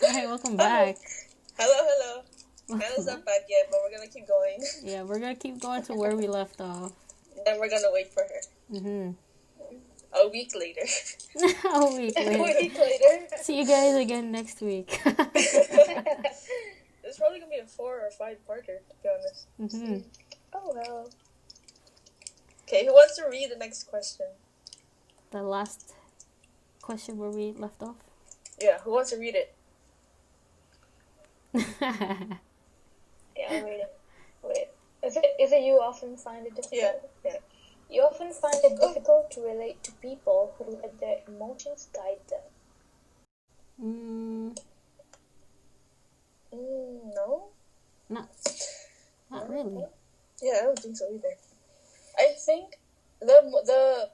Hi, welcome back. Hello. Welcome Hannah's back. not back yet, but we're gonna keep going. Yeah, we're gonna keep going to where we left off. Then we're gonna wait for her. Mm-hmm. A week later. A week A later. week later. See you guys again next week. It's probably gonna be a 4 or 5-parter, to be honest. Mm-hmm. Oh well. Okay, who wants to read the next question? The last question where we left off. Yeah, who wants to read it? Yeah, I'll read it. Wait. Is it you often find it difficult? Yeah. You often find it difficult to relate to people who let their emotions guide them. No? Not really. Yeah, I don't think so either. I think the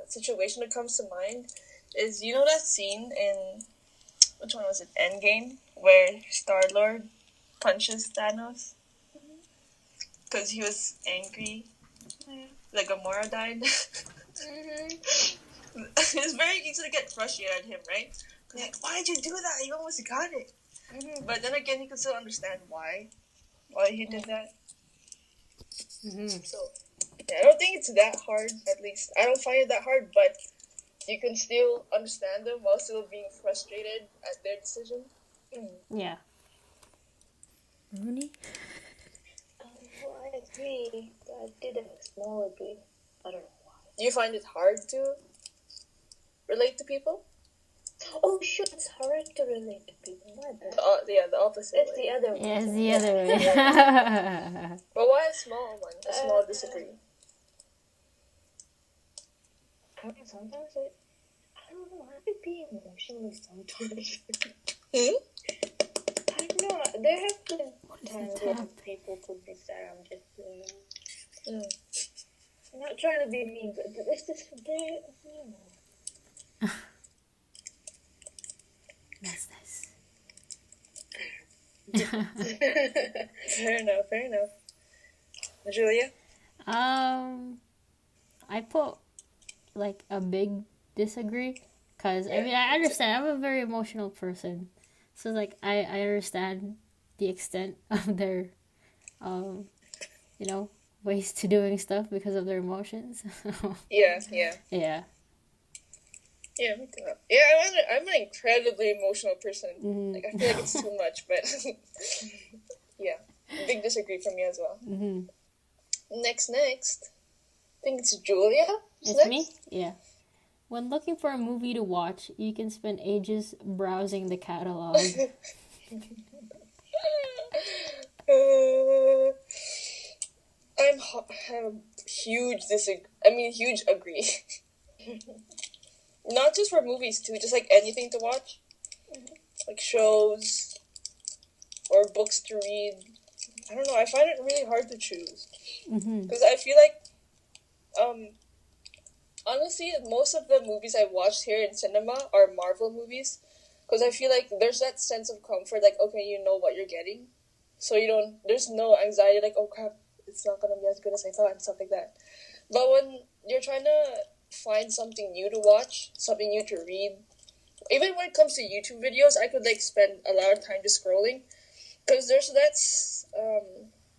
situation that comes to mind is, you know that scene in, which one was it, Endgame, where Star-Lord punches Thanos because he was angry like Gamora died. It's very easy to get frustrated at him, right? Like, why did you do that? You almost got it. But then again, he could still understand why he did that. So, yeah, I don't think it's that hard, at least. I don't find it that hard, but you can still understand them while still being frustrated at their decision. Yeah. Rooney? Well, I agree. I did a small agree. I don't know why. Do you find it hard to relate to people? Oh, shoot, it's hard to relate to people. My bad. The opposite It's way. the other way. Yeah, it's the other way. But why a small one? A small disagree? I mean, sometimes I don't know. I could be emotional sometimes. Hmm? I don't know. There have been times when people could be sad. I'm just, I'm not trying to be mean, but it's just there. That's nice. Fair enough. Julia? I put like a big disagree because I mean I understand. I'm a very emotional person, so like I understand the extent of their ways to doing stuff because of their emotions. Yeah. Yeah. Yeah, me too. Yeah, I'm an incredibly emotional person. Mm-hmm. Like, I feel like it's too much, but yeah, big disagree from me as well. Mm-hmm. Next, I think it's Julia. It's me? Yeah. When looking for a movie to watch, you can spend ages browsing the catalog. I'm huge huge agree. Not just for movies too, just like anything to watch, like shows or books to read. I don't know. I find it really hard to choose because I feel like, honestly, most of the movies I watched here in cinema are Marvel movies, because I feel like there's that sense of comfort, like, okay, you know what you're getting, so there's no anxiety, like, oh crap, it's not gonna be as good as I thought and stuff like that. But when you're trying to find something new to watch, something new to read, even when it comes to YouTube videos, I could like spend a lot of time just scrolling, because there's that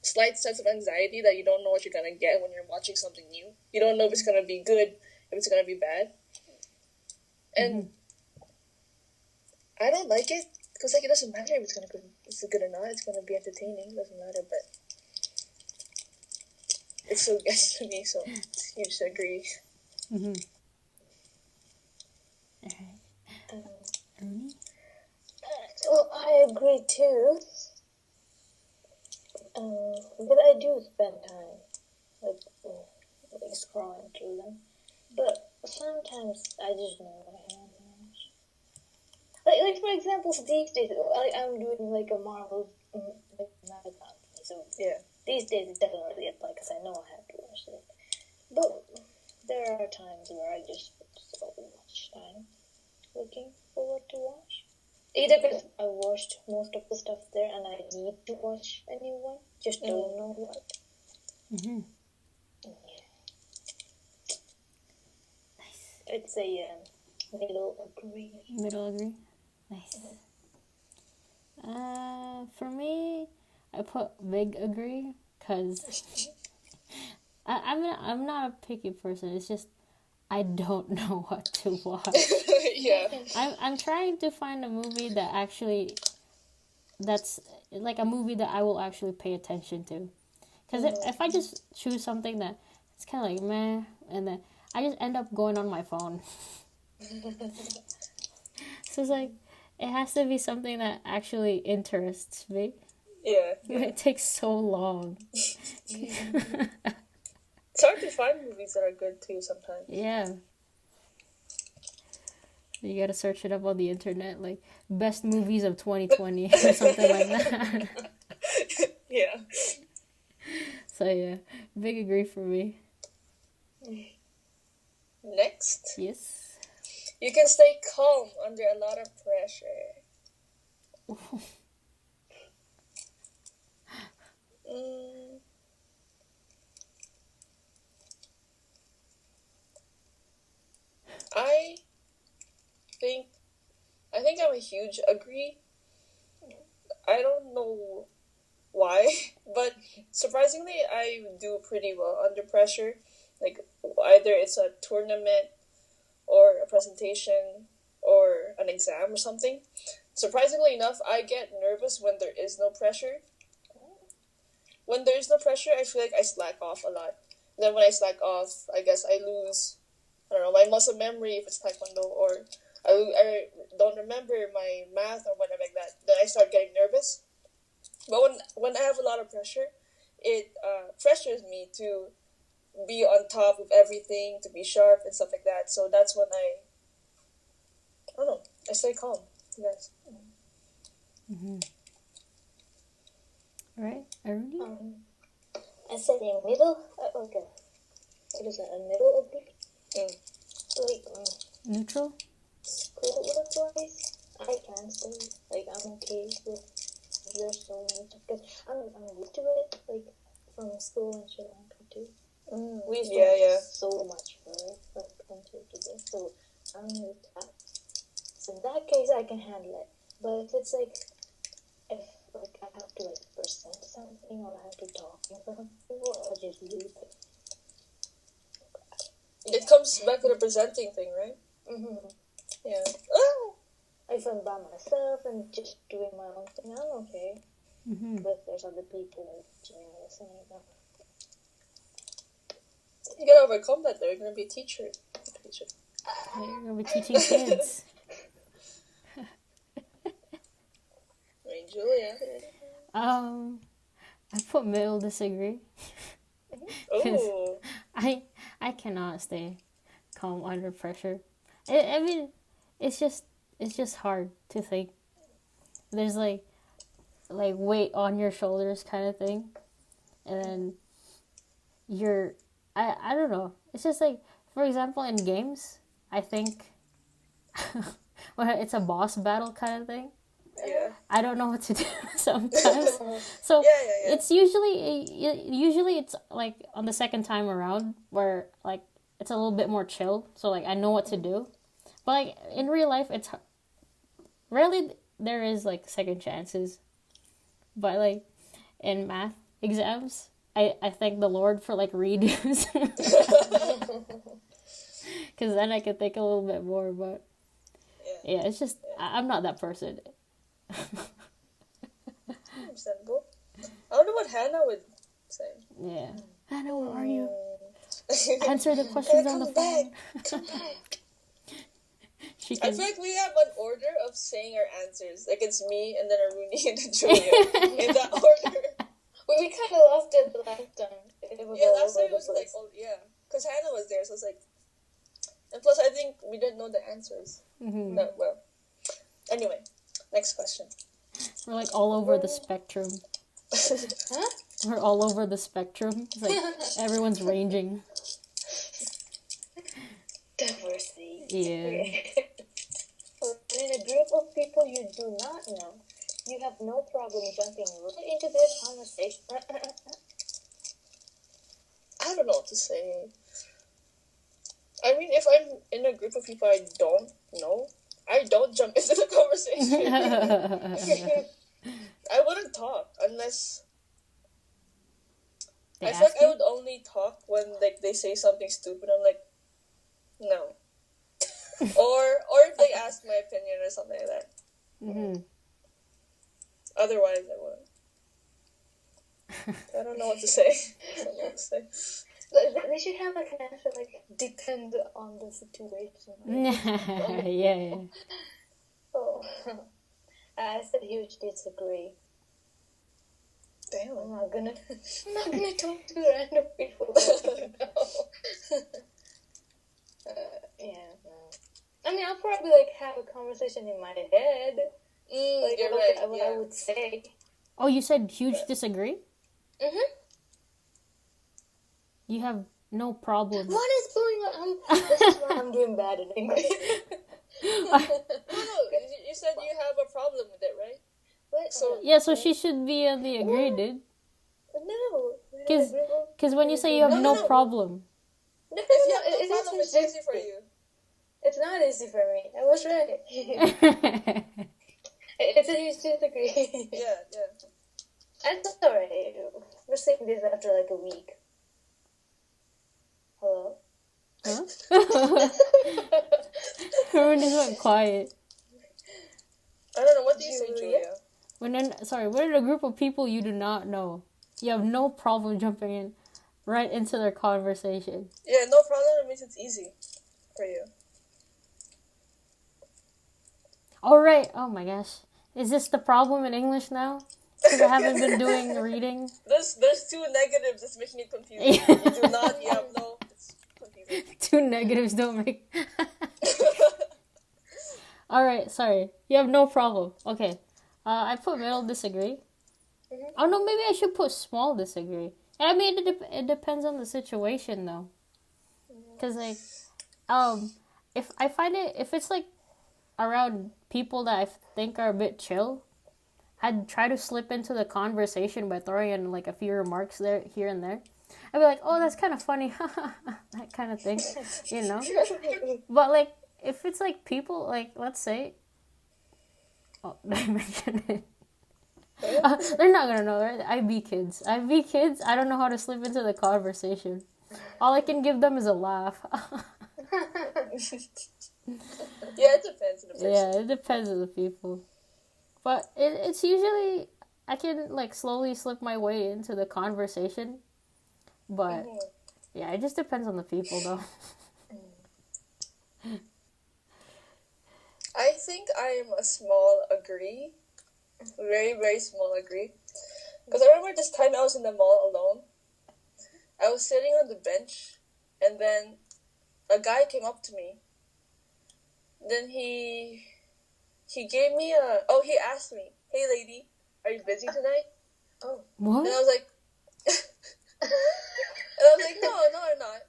slight sense of anxiety that you don't know what you're gonna get when you're watching something new. You don't know if it's gonna be good, if it's gonna be bad, and I don't like it because like it doesn't matter if it's good or not. It's gonna be entertaining. It doesn't matter, but it's so good to me. So it's huge to agree. Well, I agree too. But I do spend time like scrolling through them. But sometimes I just know what I have. Like for example, these days, I'm doing like a Marvel marathon. So Yeah. These days it definitely apply because I know I have to watch it. But there are times where I just spend so much time looking for what to watch. Either because I watched most of the stuff there and I need to watch a new one, just don't know what. Mm-hmm. Yeah. Nice. It's a Middle agree. Middle agree. Nice. For me, I put big agree because I'm not a picky person. It's just I don't know what to watch. Yeah. I'm trying to find a movie that actually that's like a movie that I will actually pay attention to. Because if I just choose something that it's kind of like meh, and then I just end up going on my phone. So it's like it has to be something that actually interests me. Yeah. It takes so long. It's hard to find movies that are good too sometimes. Yeah. You gotta search it up on the internet, like best movies of 2020 or something like that. Yeah. So yeah, big agree for me. Next, Yes. you can stay calm under a lot of pressure. Mm, I think I'm a huge agree. I don't know why, but surprisingly, I do pretty well under pressure. Like either it's a tournament or a presentation or an exam or something. Surprisingly enough, I get nervous when there is no pressure. When there is no pressure, I feel like I slack off a lot. Then when I slack off, I guess I lose, I don't know, my muscle memory if it's taekwondo, or I don't remember my math or whatever like that. Then I start getting nervous. But when I have a lot of pressure, it pressures me to be on top of everything, to be sharp and stuff like that. So that's when I don't know, I stay calm. Yes. Mm-hmm. All right, Aruni? I said in middle. Okay. What is that? A middle agree? Like, Neutral? school-wise, I can stay. Like, I'm okay with there's so many stuff. Because I'm used to it, like, from school in Sri Lanka too. We used to have so much work, like, compared to this. So, I'm used to that. So, in that case, I can handle it. But if it's like, if like I have to like present something or I have to talk in front of people, I'll just leave it. It comes back to the presenting thing, right? Yeah. If I'm by myself and just doing my own thing, I'm okay. But if there's other people like listening, You gotta overcome that though. You're gonna be a teacher. Yeah, you're gonna be teaching kids. Right, Julia. I put middle disagree. Oh. I cannot stay calm under pressure. I mean, it's just hard to think. There's like weight on your shoulders kind of thing, and then I don't know. It's just like, for example, in games, I think when it's a boss battle kind of thing. Yeah. I don't know what to do sometimes. So Yeah. it's usually it's like on the second time around where like it's a little bit more chill. So like I know what to do. But like in real life, it's rarely there is like second chances. But like in math exams, I thank the Lord for like redos. Because then I could think a little bit more. But yeah, it's just I'm not that person. Understandable. I don't know what Hannah would say. Yeah. Hannah, where are you? Answer the questions on the phone. Come back. She I can... feel like we have an order of saying our answers. Like it's me and then Aruni and then Julia. In that order. Well, we kind of lost it the last time. Last time it was like, because Hannah was there, so it's like, and plus I think we didn't know the answers that well. Anyway, next question. We're like all over the spectrum. Huh? We're all over the spectrum. It's like everyone's ranging. Diversity. Yeah. When in a group of people you do not know, you have no problem jumping right into their conversation. I don't know what to say. I mean, if I'm in a group of people I don't know, I don't jump into the conversation. I wouldn't talk unless They I feel ask like I you? would only talk when like they say something stupid. I'm like, no. or if they ask my opinion or something like that. Mm-hmm. Otherwise, I wouldn't. I don't know what to say. I don't know what to say. They should have like an answer like depend on the situation. Yeah. Oh, I said huge disagree. Damn. I'm not gonna talk to random people. Yeah, no. I mean, I'll probably like have a conversation in my head, like You're what, right. what Yeah. I would say. Oh, you said huge disagree? Mm-hmm. You have no problem. What is going on? This is why I'm doing bad in English. No, you said you have a problem with it, right? What? So Yeah, so she should be on the agree, dude. No. Because when you say you have No, no, no no. problem. No, if you have no it problem, is it's easy for you. It's not easy for me. I was right. It's a huge disagree. Yeah. That's alright. We're saying this after like a week. Hello? Huh? Everyone just went quiet. I don't know. What do you say, Julia? Julia? When in a group of people you do not know, you have no problem jumping in right into their conversation. Yeah, no problem. It means it's easy for you. All right. Oh my gosh. Is this the problem in English now? Because I haven't been doing reading. There's two negatives that's making it confusing. You do not. You have no. It's confusing. Two negatives don't make. All right. Sorry. You have no problem. Okay. I put middle disagree. Mhm. Oh no, maybe I should put small disagree. I mean, it depends on the situation though. Cause like, if I find it, if it's like around people that I think are a bit chill, I'd try to slip into the conversation by throwing in like a few remarks there, here and there. I'd be like, oh, that's kind of funny, that kind of thing, you know. But like, if it's like people, like let's say, oh, did I mention it? They're not gonna know, right? IB kids. I don't know how to slip into the conversation. All I can give them is a laugh. Yeah, it depends on the person. Yeah, it depends on the people. But it's usually, I can like slowly slip my way into the conversation. But yeah, it just depends on the people though. I think I'm a small agree. Very, very small agree. Because I remember this time I was in the mall alone. I was sitting on the bench, and then a guy came up to me. Then he gave me he asked me, "Hey lady, are you busy tonight?" Oh. What? And I was like, no, I'm not.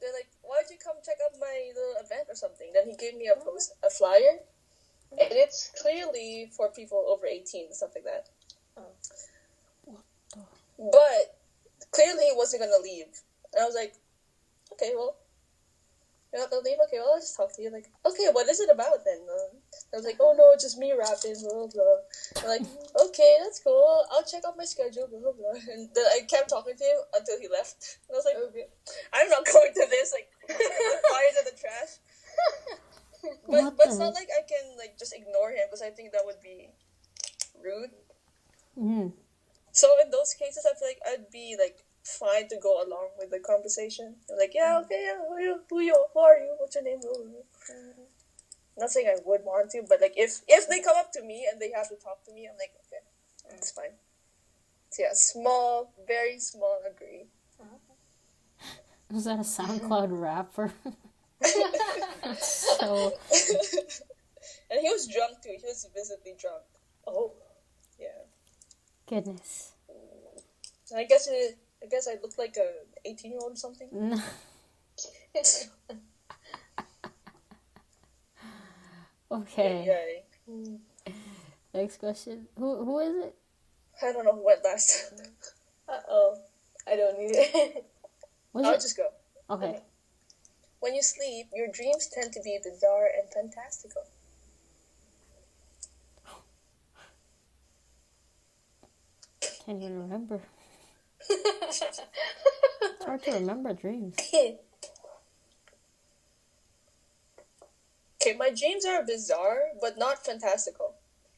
They're like, why don't you come check out my little event or something? Then he gave me a flyer, and it's clearly for people over 18 and stuff like that. Oh. But clearly he wasn't gonna leave, and I was like, okay, well, you're not gonna leave? Okay, well, I'll just talk to you. Like, okay, what is it about then? I was like, oh no, it's just me rapping, blah, blah. I'm like, okay, that's cool. I'll check out my schedule, blah, blah, blah. And then I kept talking to him until he left. And I was like, okay, I'm not going to this. Like, the fires in the trash. But it's not like I can, like, just ignore him because I think that would be rude. Mm-hmm. So in those cases, I feel like I'd be, like, fine to go along with the conversation. I'm like, yeah, okay, yeah, who are you? What's your name? Not saying I would want to, but like if they come up to me and they have to talk to me, I'm like, okay, it's fine. So yeah, small, very small agree. Was that a SoundCloud rapper? So And he was drunk too. He was visibly drunk. Oh. Yeah. goodness. I guess I look like a 18-year-old or something. No. Okay. Yeah. Next question. Who is it? I don't know who went last. Uh-oh. I don't need it. Was I'll it? just go. Okay. when you sleep, your dreams tend to be bizarre and fantastical. Can't even remember. It's hard to remember dreams. Okay, my dreams are bizarre, but not fantastical.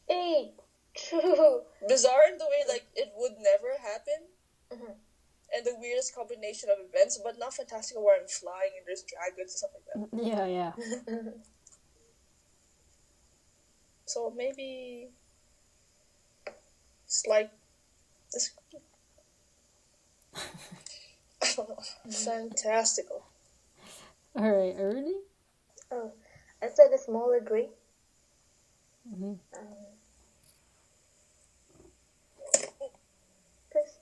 Hey, true. Bizarre in the way, like, it would never happen. Mhm. And the weirdest combination of events, but not fantastical where I'm flying and there's dragons and stuff like that. Yeah. So maybe it's like this. I don't know. Fantastical. All right, ready? Oh, I said a small agree. Mm-hmm. Cause,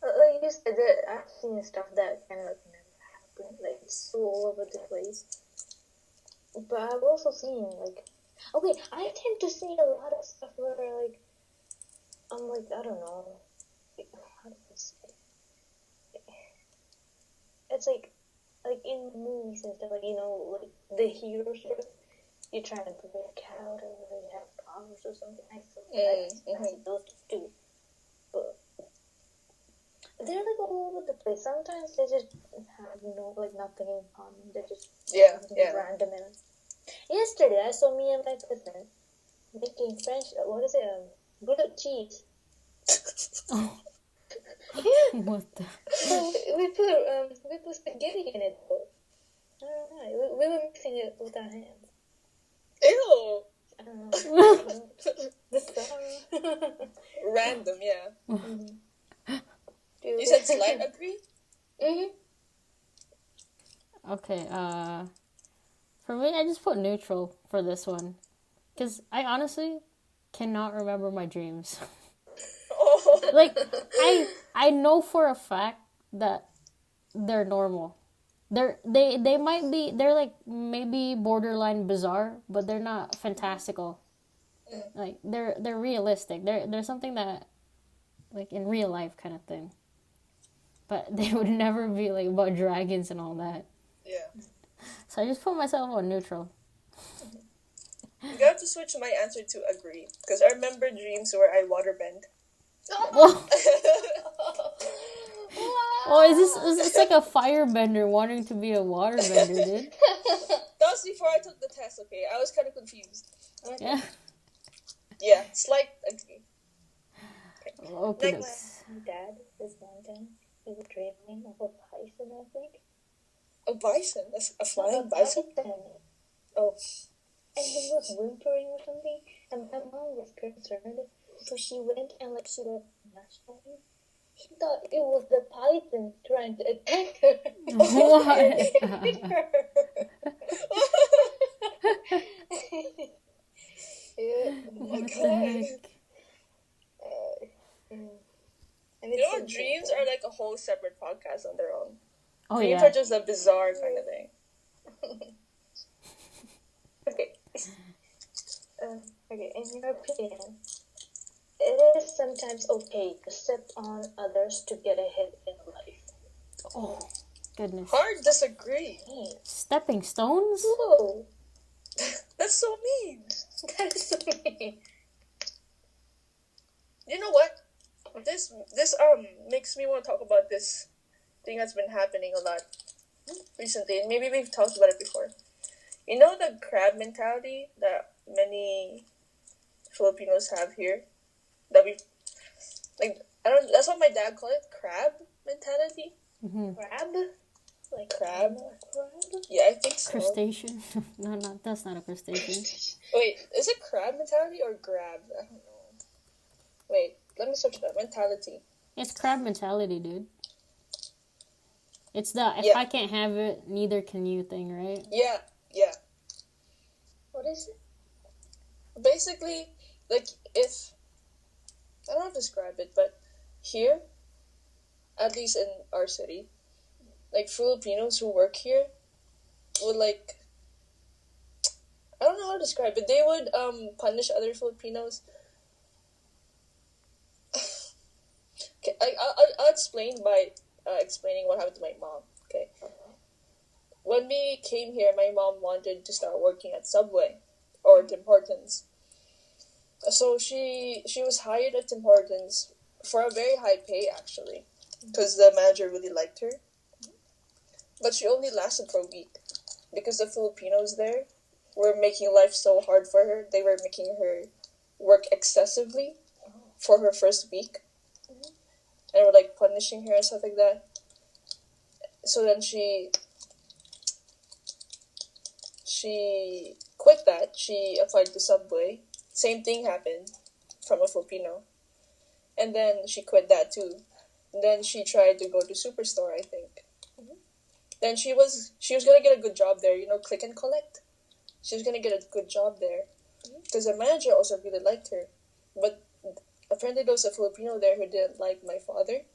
like you said, that I've seen stuff that kind of like never happened. Like it's so all over the place. But I've also seen like, okay, I tend to see a lot of stuff where like, I'm like, I don't know, like, how do I say? It's like in movies and stuff, like, you know, like the heroes, you're trying to break out or they have powers or something. I see those too, but they're like all over the place. Sometimes they just have nothing in common. They're just random. And yesterday, I saw me and my cousin making French. What is it? Grilled cheese. Oh. Yeah. What the? So we put spaghetti in it. Though. I don't know. We were mixing it with our hands. Ew! I don't know. Random, yeah. Mm-hmm. You said slight agree? Mm-hmm. Okay, for me, I just put neutral for this one. Because I honestly cannot remember my dreams. Oh. Like, I know for a fact that they're normal. They're like maybe borderline bizarre, but they're not fantastical. Like they're realistic. They're something that like in real life kind of thing. But they would never be like about dragons and all that. Yeah. So I just put myself on neutral. You have to switch my answer to agree. Because I remember dreams where I waterbend. Whoa. Oh, is this like a firebender wanting to be a waterbender, dude? That was before I took the test, okay? I was kind of confused. Okay. Yeah. Yeah, slight agree. Okay. Next. My dad, this one time, he was dreaming of a bison, I think. A bison? A flying bison? Oh. And he was whimpering or something, and my mom was concerned, so she went and she mashed on him. He thought it was the python trying to attack her. What? Yeah. What the heck? And You know what? Dreams are like a whole separate podcast on their own. Oh Dreams yeah. are just a bizarre kind of thing. Okay. Okay, in your opinion, it is sometimes okay to step on others to get ahead in life. Oh, goodness. Hard disagree. Stepping stones? Whoa, That's so mean. that is so mean. You know what? This makes me want to talk about this thing that's been happening a lot recently, and maybe we've talked about it before. You know the crab mentality that many Filipinos have here? That we that's what my dad called it, crab mentality. Mm-hmm. Crab? Like Crab? crab? Yeah, I think so. Crustacean? No, that's not a crustacean. Wait, is it crab mentality or grab? I don't know. Wait, let me search that. Mentality. It's crab mentality, dude. It's the if Yeah. I can't have it, neither can you thing, right? Yeah. What is it? Basically, like, if... I don't know how to describe it, but here, at least in our city, like, Filipinos who work here would, like... I don't know how to describe it. They would punish other Filipinos. Okay, I'll explain by explaining what happened to my mom, okay? when we came here, my mom wanted to start working at Subway or Tim Hortons. So she was hired at Tim Hortons for a very high pay, actually, because the manager really liked her. But she only lasted for a week because the Filipinos there were making life so hard for her. They were making her work excessively for her first week, and were like punishing her and stuff like that. So then she quit that. She applied to Subway. Same thing happened from a Filipino. And then she quit that too. And then she tried to go to Superstore, I think. Then she was gonna get a good job there, click and collect. She was gonna get a good job there. Because the manager also really liked her. But apparently there was a Filipino there who didn't like my father.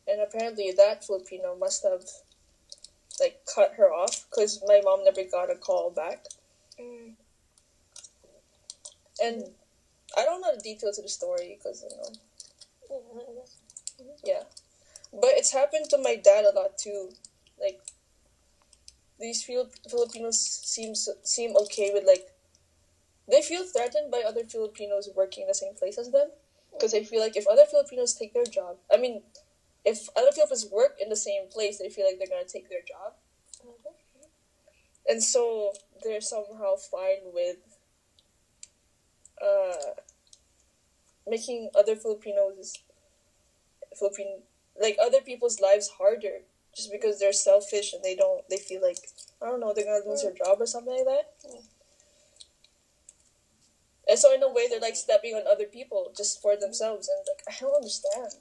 And apparently that Filipino must have cut her off because my mom never got a call back. And I don't know the details of the story because, yeah. But it's happened to my dad a lot too. Like, these Filipinos seem okay with, they feel threatened by other Filipinos working in the same place as them. Because they feel like if other Filipinos take their job, if other Filipinos work in the same place, they feel like they're going to take their job. And so they're somehow fine with making other other people's lives harder just because they're selfish and they feel like, I don't know, they're going to lose their job or something like that. And so in a way, they're stepping on other people just for themselves. And I don't understand.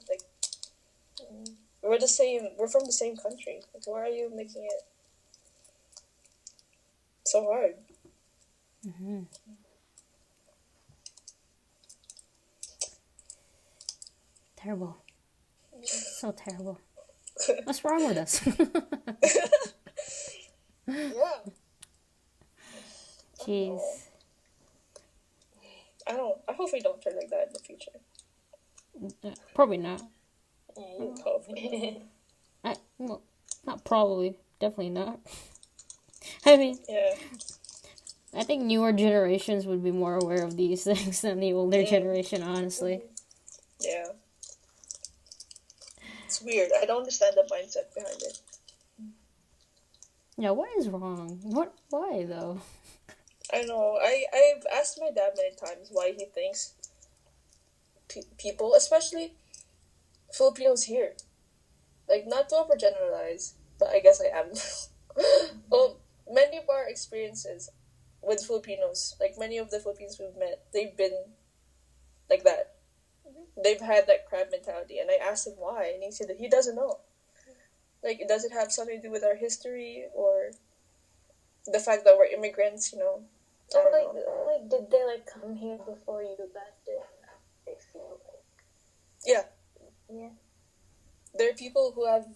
We're from the same country. Why are you making it so hard? Mm-hmm. Terrible. So terrible. What's wrong with us? Yeah. Jeez. I hope we don't turn like that in the future. Probably not. Hopefully. Well, not probably. Definitely not. I mean, Yeah. I think newer generations would be more aware of these things than the older generation, honestly. Yeah. It's weird. I don't understand the mindset behind it. Yeah, what is wrong? Why, though? I know. I've asked my dad many times why he thinks people, especially Filipinos here, not to overgeneralize, but I guess I am. Many of our experiences with Filipinos, many of the Filipinos we've met, they've been like that. They've had that crab mentality, and I asked him why, and he said that he doesn't know. Does it have something to do with our history or the fact that we're immigrants? Or did they come here before you got there? They feel Yeah. Yeah. There are people who have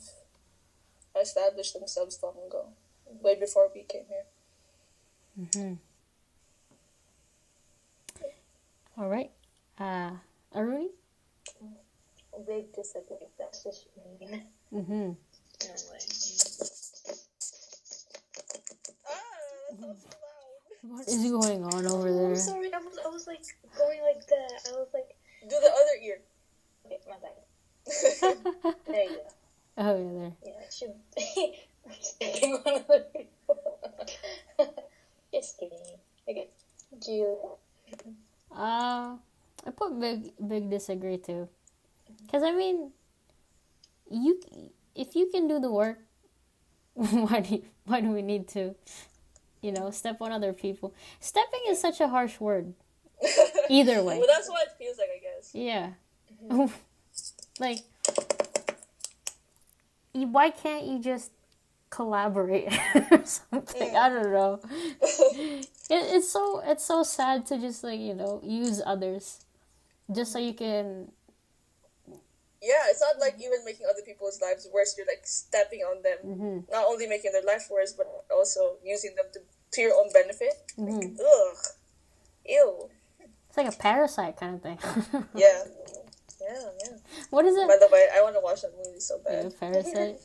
established themselves long ago, way before we came here. Mm-hmm. All right. Aruni? Big disagree. That's just mean. Mm-hmm. No way. That sounds so loud. What is going on over there? I'm sorry. I was going like that. I was Do the other ear. okay, my bad. There you go. Oh, yeah, there. Yeah, I should stepping on other people. Just kidding. Okay. Jude. I put big disagree too. Because, if you can do the work, why do we need to, step on other people? Stepping is such a harsh word. Either way. Well, that's what it feels like, I guess. Yeah. Why can't you just collaborate or something? Yeah. I don't know. It's so sad to just use others just so you can. Yeah, it's not like even making other people's lives worse. You're stepping on them, not only making their life worse, but also using them to your own benefit. Ugh, ew. It's like a parasite kind of thing. Yeah. What is it? By the way, I want to watch that movie so bad. Yeah, Parasite.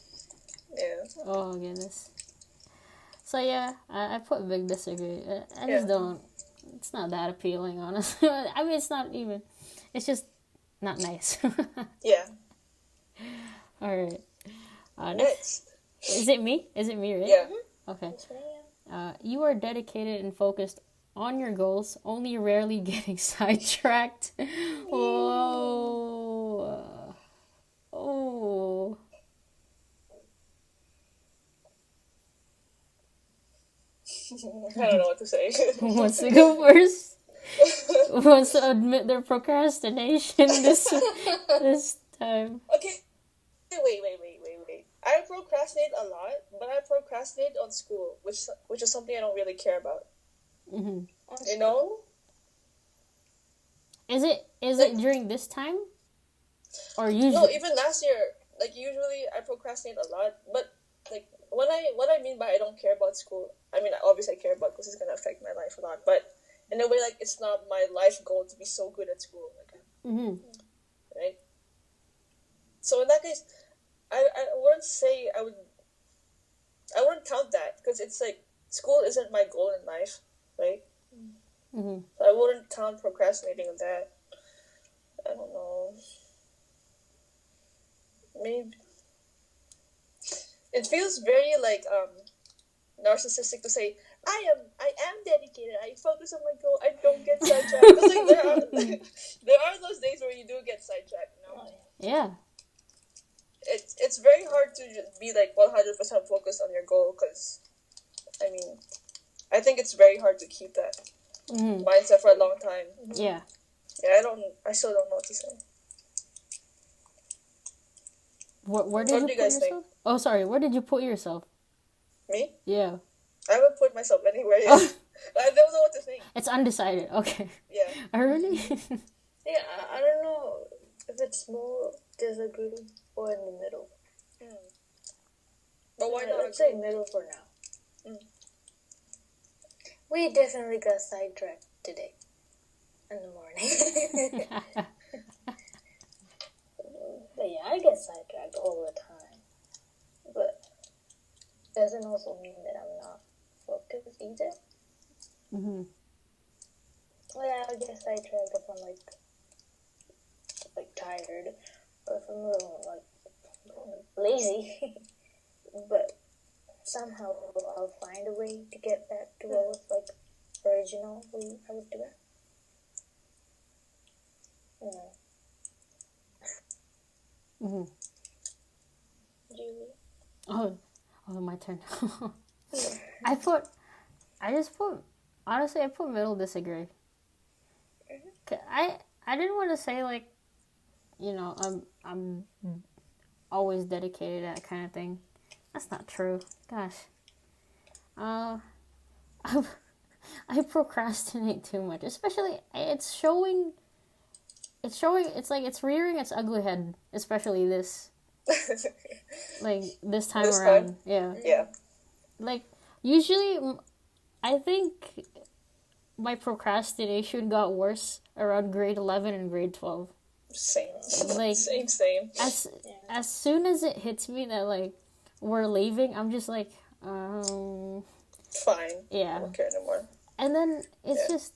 Yeah. Oh goodness. So yeah, I put big disagree. I Yeah. just don't. It's not that appealing, honestly. I mean, it's not even. It's just not nice. Yeah. All right. Next, Next. is it me? Is it me? Right? Yeah. Okay. That's me. You are dedicated and focused on your goals, only rarely getting sidetracked. Whoa. Oh. I don't know what to say. Who wants to go first? Who wants to admit their procrastination this time? Okay, wait. I procrastinate a lot, but I procrastinate on school, which is something I don't really care about. Hmm. You know? Is it Like, during this time or no, usually? even last year, like usually I procrastinate a lot, but like what I mean by I don't care about school, I mean obviously I care about because it's gonna affect my life a lot, but in a way like it's not my life goal to be so good at school, like, Hmm. right? So in that case, I wouldn't say I wouldn't count that because it's like school isn't my goal in life, right? Hmm. So I wouldn't count procrastinating on that. I don't know. Maybe it feels very like narcissistic to say I am dedicated. I focus on my goal. I don't get sidetracked. Because like there are those days where you do get sidetracked. You know, Yeah. it's very hard to just be like 100% focused on your goal because I mean I think it's very hard to keep that Hmm. mindset for a long time. Yeah. Yeah, I still don't know what to say. Where did What you do you put guys yourself? Oh, sorry. Where did you put yourself? Me? Yeah. I haven't put myself anywhere yet. I don't know what to think. It's undecided. Okay. Yeah. Really? Yeah, I don't know if it's more disagree or in the middle. But why Yeah, not? let's say middle for now. We definitely got sidetracked today in the morning. But yeah, I get sidetracked all the time. But doesn't also mean that I'm not focused either. Hmm. Well, yeah, I get sidetracked if I'm like tired or if I'm a little like lazy. But somehow I'll find a way to get back to what was like originally I was doing. Yeah. Hmm. Julie. Oh, my turn. Honestly, I put middle disagree. I didn't want to say like, I'm always dedicated, that kind of thing. That's not true. Gosh. Uh, I procrastinate too much. Especially, it's like it's rearing its ugly head. Especially like this time This around. time? Yeah. Yeah. Like, usually, I think my procrastination got worse around grade 11 and grade 12. Same. Like, Same. as soon as it hits me that, like, we're leaving, I'm just like, Fine. yeah. I don't care anymore. And then it's just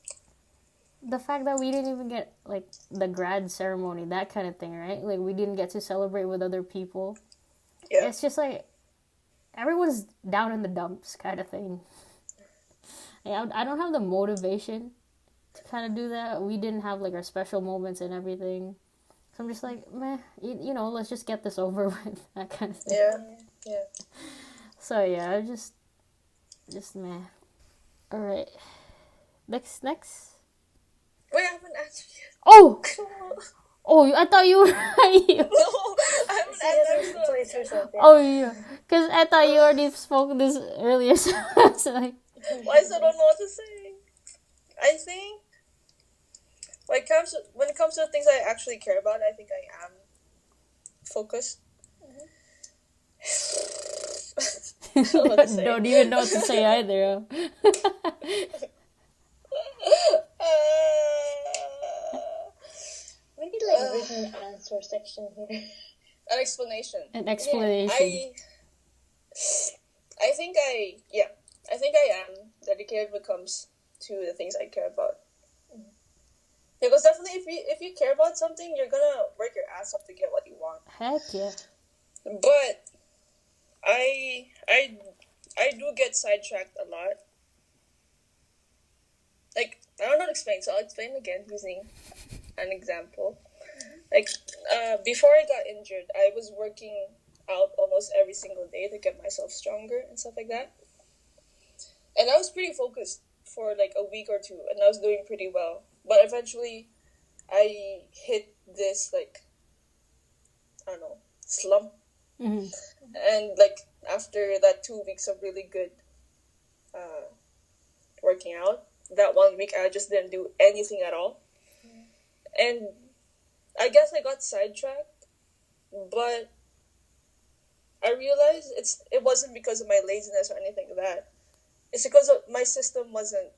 the fact that we didn't even get, like, the grad ceremony, that kind of thing, right? Like, we didn't get to celebrate with other people. Yeah. It's just like, everyone's down in the dumps kind of thing. Yeah, I don't have the motivation to kind of do that. We didn't have, like, our special moments and everything. So I'm just like, meh, let's just get this over with, that kind of thing. Yeah. So, yeah, I just meh. Alright. Next. Wait, I haven't answered yet. Oh! Oh, I thought you were... No, I haven't answered herself. Oh, yeah. Because I thought you already spoke this earlier, so I was like... Well, I still don't know what to say. I think, like, when it comes to the things I actually care about, I think I am focused. I don't know what to say. Don't even know what to say either. We need like written answer section here. An explanation. An explanation. I think I am dedicated when it comes to the things I care about. Yeah, because definitely if you care about something, you're gonna work your ass off to get what you want. Heck yeah. But I I do get sidetracked a lot. Like, I don't know how to explain, so I'll explain again using an example. Like, before I got injured, I was working out almost every single day to get myself stronger and stuff like that. And I was pretty focused for like a week or two, and I was doing pretty well. But eventually, I hit this, like, I don't know, slump. Mm-hmm. And like, after that 2 weeks of really good working out, that 1 week I just didn't do anything at all. And I guess I got sidetracked, but I realized it wasn't because of my laziness or anything like that. It's because of my system wasn't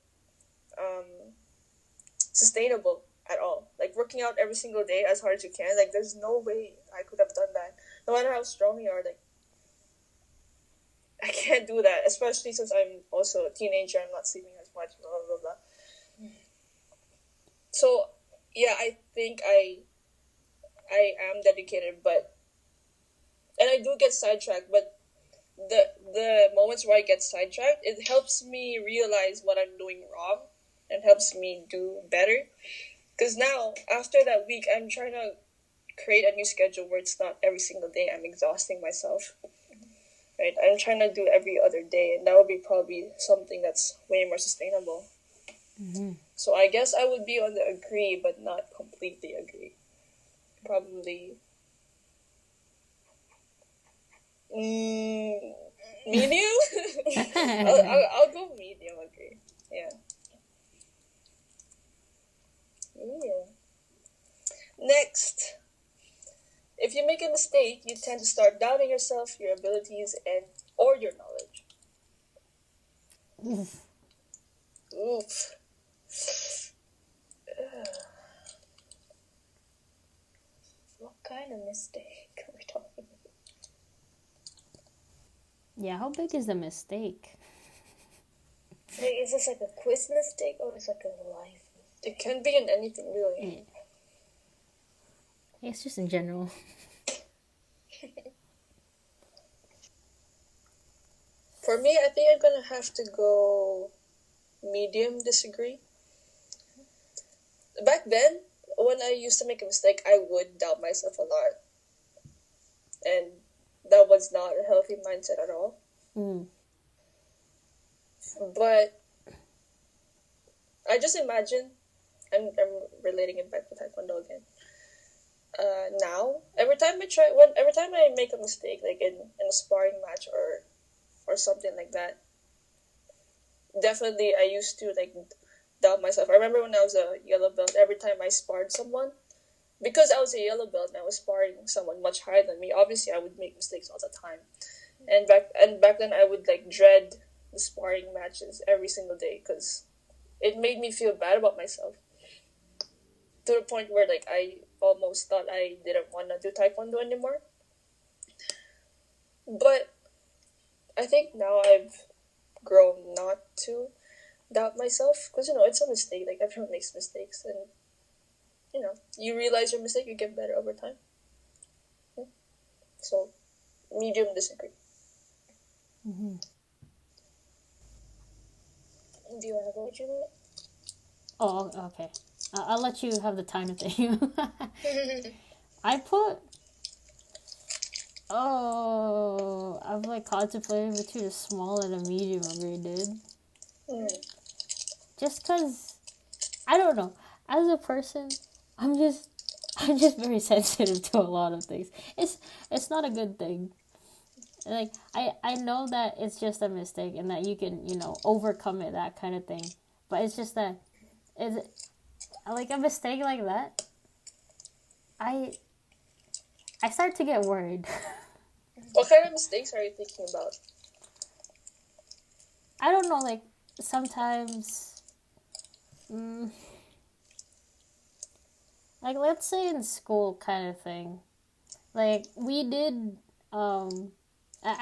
sustainable at all. Like, working out every single day as hard as you can, like, there's no way I could have done that. No matter how strong you are, like, I can't do that, especially since I'm also a teenager. I'm not sleeping as much, blah, blah, blah. So, yeah, I think I am dedicated, and I do get sidetracked, but the moments where I get sidetracked, it helps me realize what I'm doing wrong and helps me do better. Because now, after that week, I'm trying to create a new schedule where it's not every single day I'm exhausting myself. Right? I'm trying to do every other day, and that would be probably something that's way more sustainable. Mm-hmm. So I guess I would be on the agree, but not completely agree. Probably medium? I'll go medium agree. Yeah. Next. If you make a mistake, you tend to start doubting yourself, your abilities, or your knowledge. Oof. Oof. What kind of mistake are we talking about? Yeah, how big is the mistake? Like, is this like a quiz mistake or is it like a life mistake? It can be in anything, really. Yeah, it's just in general. For me, I think I'm gonna have to go medium disagree. Back then, when I used to make a mistake, I would doubt myself a lot. And that was not a healthy mindset at all. Mm. But I just imagine, I'm relating it back to Taekwondo again. Now, every time I make a mistake, like in a sparring match or something like that, definitely I used to like doubt myself. I remember when I was a yellow belt, every time I sparred someone, because I was a yellow belt and I was sparring someone much higher than me, obviously I would make mistakes all the time. And back then I would like dread the sparring matches every single day because it made me feel bad about myself. To the point where like I almost thought I didn't want to do Taekwondo anymore. But I think now I've grown not to doubt myself because it's a mistake. Like, everyone makes mistakes, and you realize your mistake, you get better over time. So, medium disagree. Mm-hmm. Do you want to go, Juliet? Oh, okay. I'll let you have the time to think. I put... Oh, I've like contemplated between a small and a medium agree, dude. Just because, I don't know. As a person, I'm just very sensitive to a lot of things. It's not a good thing. Like, I know that it's just a mistake and that you can, overcome it, that kind of thing. But it's just that, like, a mistake like that, I start to get worried. What kind of mistakes are you thinking about? I don't know, like, sometimes, like, let's say in school kind of thing. Like, we did, I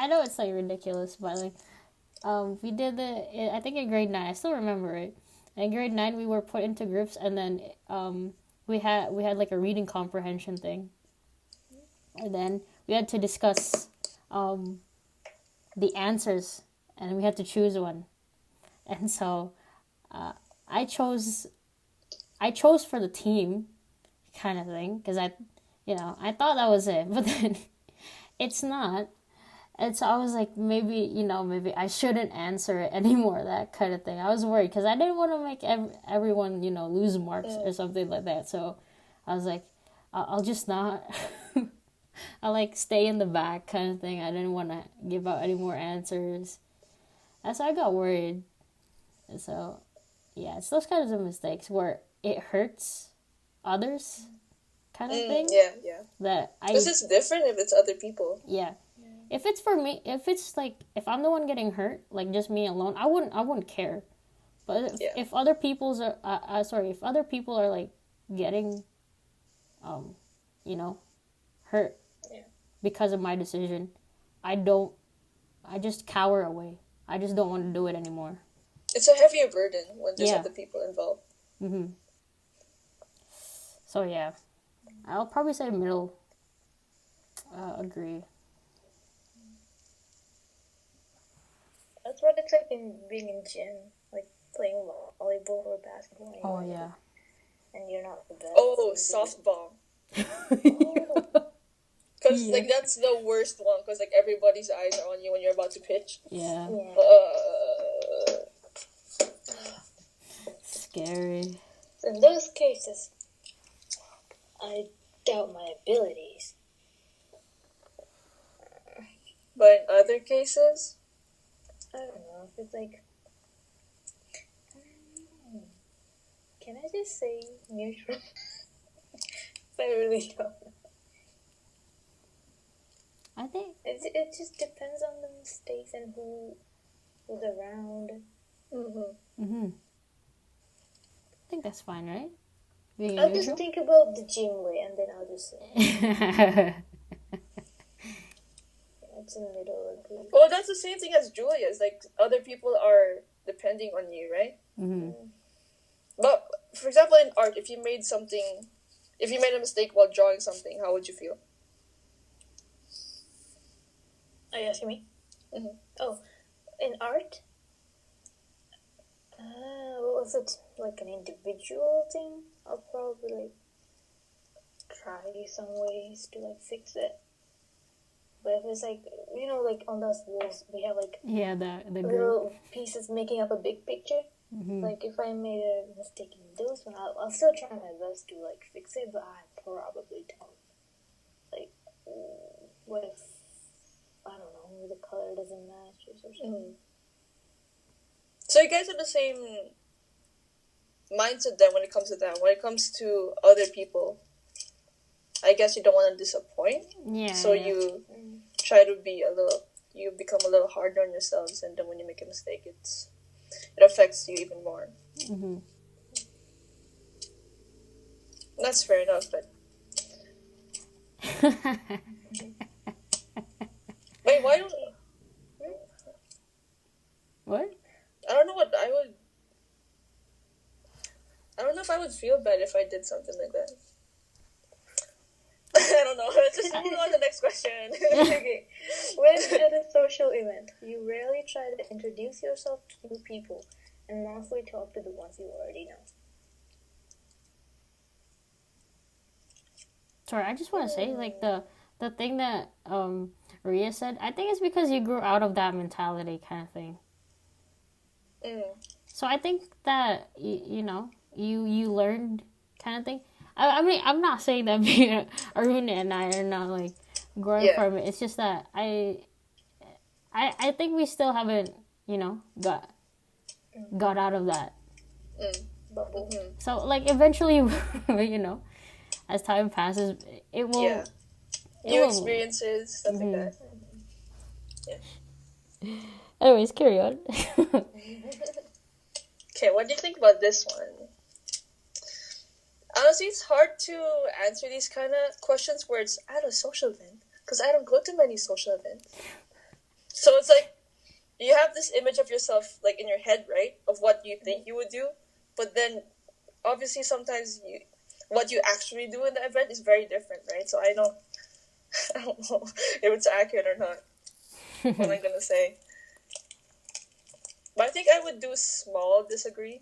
know it's, like, ridiculous, but, like, we did I think in grade 9. I still remember it. In grade 9, we were put into groups, and then we had like a reading comprehension thing, and then we had to discuss the answers, and we had to choose one. And so I chose for the team kind of thing, because I thought that was it, but then it's not. And so I was like, maybe I shouldn't answer it anymore, that kind of thing. I was worried because I didn't want to make everyone, lose marks or something like that. So I was like, I'll just not. I'll like stay in the back kind of thing. I didn't want to give out any more answers. And so I got worried. And so, yeah, it's those kinds of mistakes where it hurts others kind of thing. Yeah. That Because it's different if it's other people. Yeah. If it's for me, if I'm the one getting hurt, like just me alone, I wouldn't care. But if other people's are, if other people are like getting, hurt because of my decision, I just cower away. I just don't want to do it anymore. It's a heavier burden when there's other people involved. Mm-hmm. So yeah, I'll probably say middle. Agree. That's what it's like in being in gym, like playing volleyball or basketball. Oh yeah. And you're not the best. Oh, softball. Because like that's the worst one. Because like everybody's eyes are on you when you're about to pitch. Yeah. Scary. In those cases, I doubt my abilities. But in other cases, I don't know if it's like. Can I just say neutral? I really don't know. I think it just depends on the mistakes and who's around. I think that's fine, right? Being I'll neutral? just think about the gym way, and then I'll just say. It's in the middle of the... Well, that's the same thing as Julia's. Like, other people are depending on you, right? Mm-hmm. But, for example, in art, if you made a mistake while drawing something, how would you feel? Are you asking me? Mm-hmm. Oh, in art? Well, if it's like an individual thing, I'll probably like try some ways to like fix it. But if it's like, like on those walls, we have like the little pieces making up a big picture. Mm-hmm. Like if I made a mistake in those one, I'll still try my best to like fix it, but I probably don't. Like, what if, I don't know, the color doesn't match or something. Mm-hmm. So you guys are the same mindset then when it comes to that. When it comes to other people, I guess you don't want to disappoint. Yeah. So you try to you become a little harder on yourselves, and then when you make a mistake, it affects you even more. Mm-hmm. That's fair enough, but... Wait, why don't... What? I don't know if I would feel bad if I did something like that. I don't know. Just move on to the next question. Okay. When at a social event, you rarely try to introduce yourself to new people and mostly talk to the ones you already know. Sorry, I just want to say, like, the thing that Ria said, I think it's because you grew out of that mentality kind of thing. So I think that, you learned kind of thing. I mean, I'm not saying that Aruna and I are not, like, growing from it. It's just that I think we still haven't, got out of that. Bubble. So, like, eventually, as time passes, it will... Yeah. New experiences, stuff like that. Yeah. Anyways, carry on. Okay, what do you think about this one? Honestly, it's hard to answer these kind of questions where it's at a social event, because I don't go to many social events. So it's like, you have this image of yourself like in your head, right? Of what you think you would do, but then obviously sometimes what you actually do in the event is very different, right? So I don't I don't know if it's accurate or not. What I'm gonna say, but I think I would do small disagree.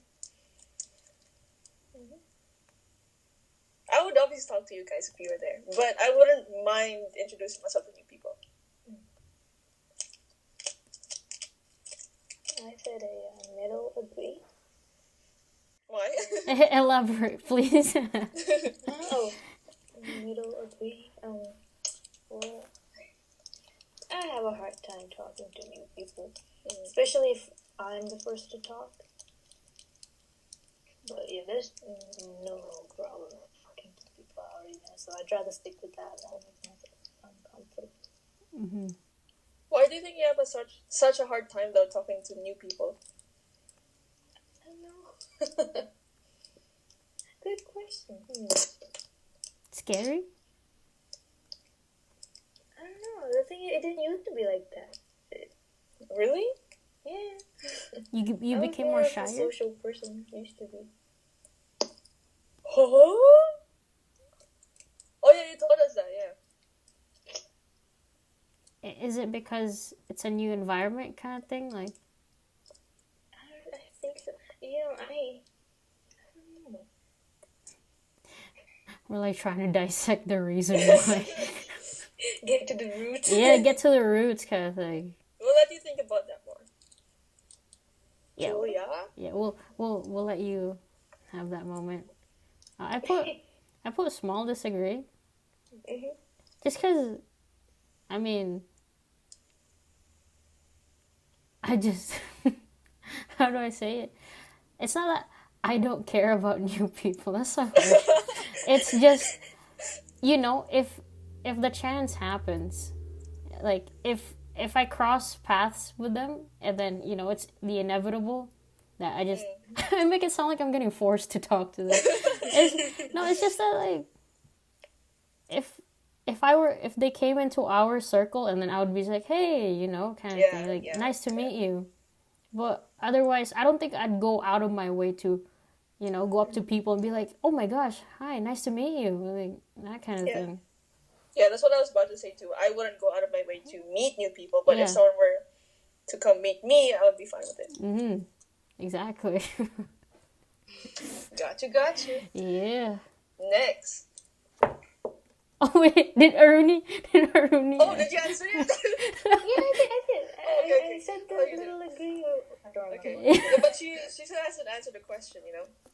I would obviously talk to you guys if you were there, but I wouldn't mind introducing myself to new people. I said a middle agree. Why? Elaborate, please. Oh, middle agree. Well, I have a hard time talking to new people, especially if I'm the first to talk. But yeah, there's no problem talking to people I already know, so I'd rather stick with that. That would make myself uncomfortable. Why do you think you have such a hard time though talking to new people? I don't know. Good question. Scary? I don't know. The thing is, it didn't used to be like that. Really? Yeah. You I was became more of a shy? social person. Used to be. Huh? Oh yeah, you told us that. Yeah. Is it because it's a new environment kind of thing? Like, I think so. I don't know. we're like trying to dissect the reason why. Get to the roots. Yeah, get to the roots kind of thing. We'll let you think about that more. Yeah, Julia? yeah. We'll let you have that moment. I put a small disagree. Mhm. Just because, I mean, I just, how do I say it? It's not that I don't care about new people. That's not right. It's just, if the chance happens, like if I cross paths with them and then, it's the inevitable that I just, I make it sound like I'm getting forced to talk to them. It's just that like, if they came into our circle and then I would be like, hey, kind of thing, like, nice to meet you. But otherwise, I don't think I'd go out of my way to, go up to people and be like, oh my gosh, hi, nice to meet you. Like, that kind of thing. Yeah, that's what I was about to say too. I wouldn't go out of my way to meet new people, but Yeah. if someone were to come meet me, I would be fine with it. Mm-hmm. Exactly. Got you. Yeah. Next. Oh wait, did Aruni? Oh, did you answer it? Yeah, I did. Okay. I said the Oh, you little did. agree. I don't remember. Okay. Yeah, but she still hasn't answered the question,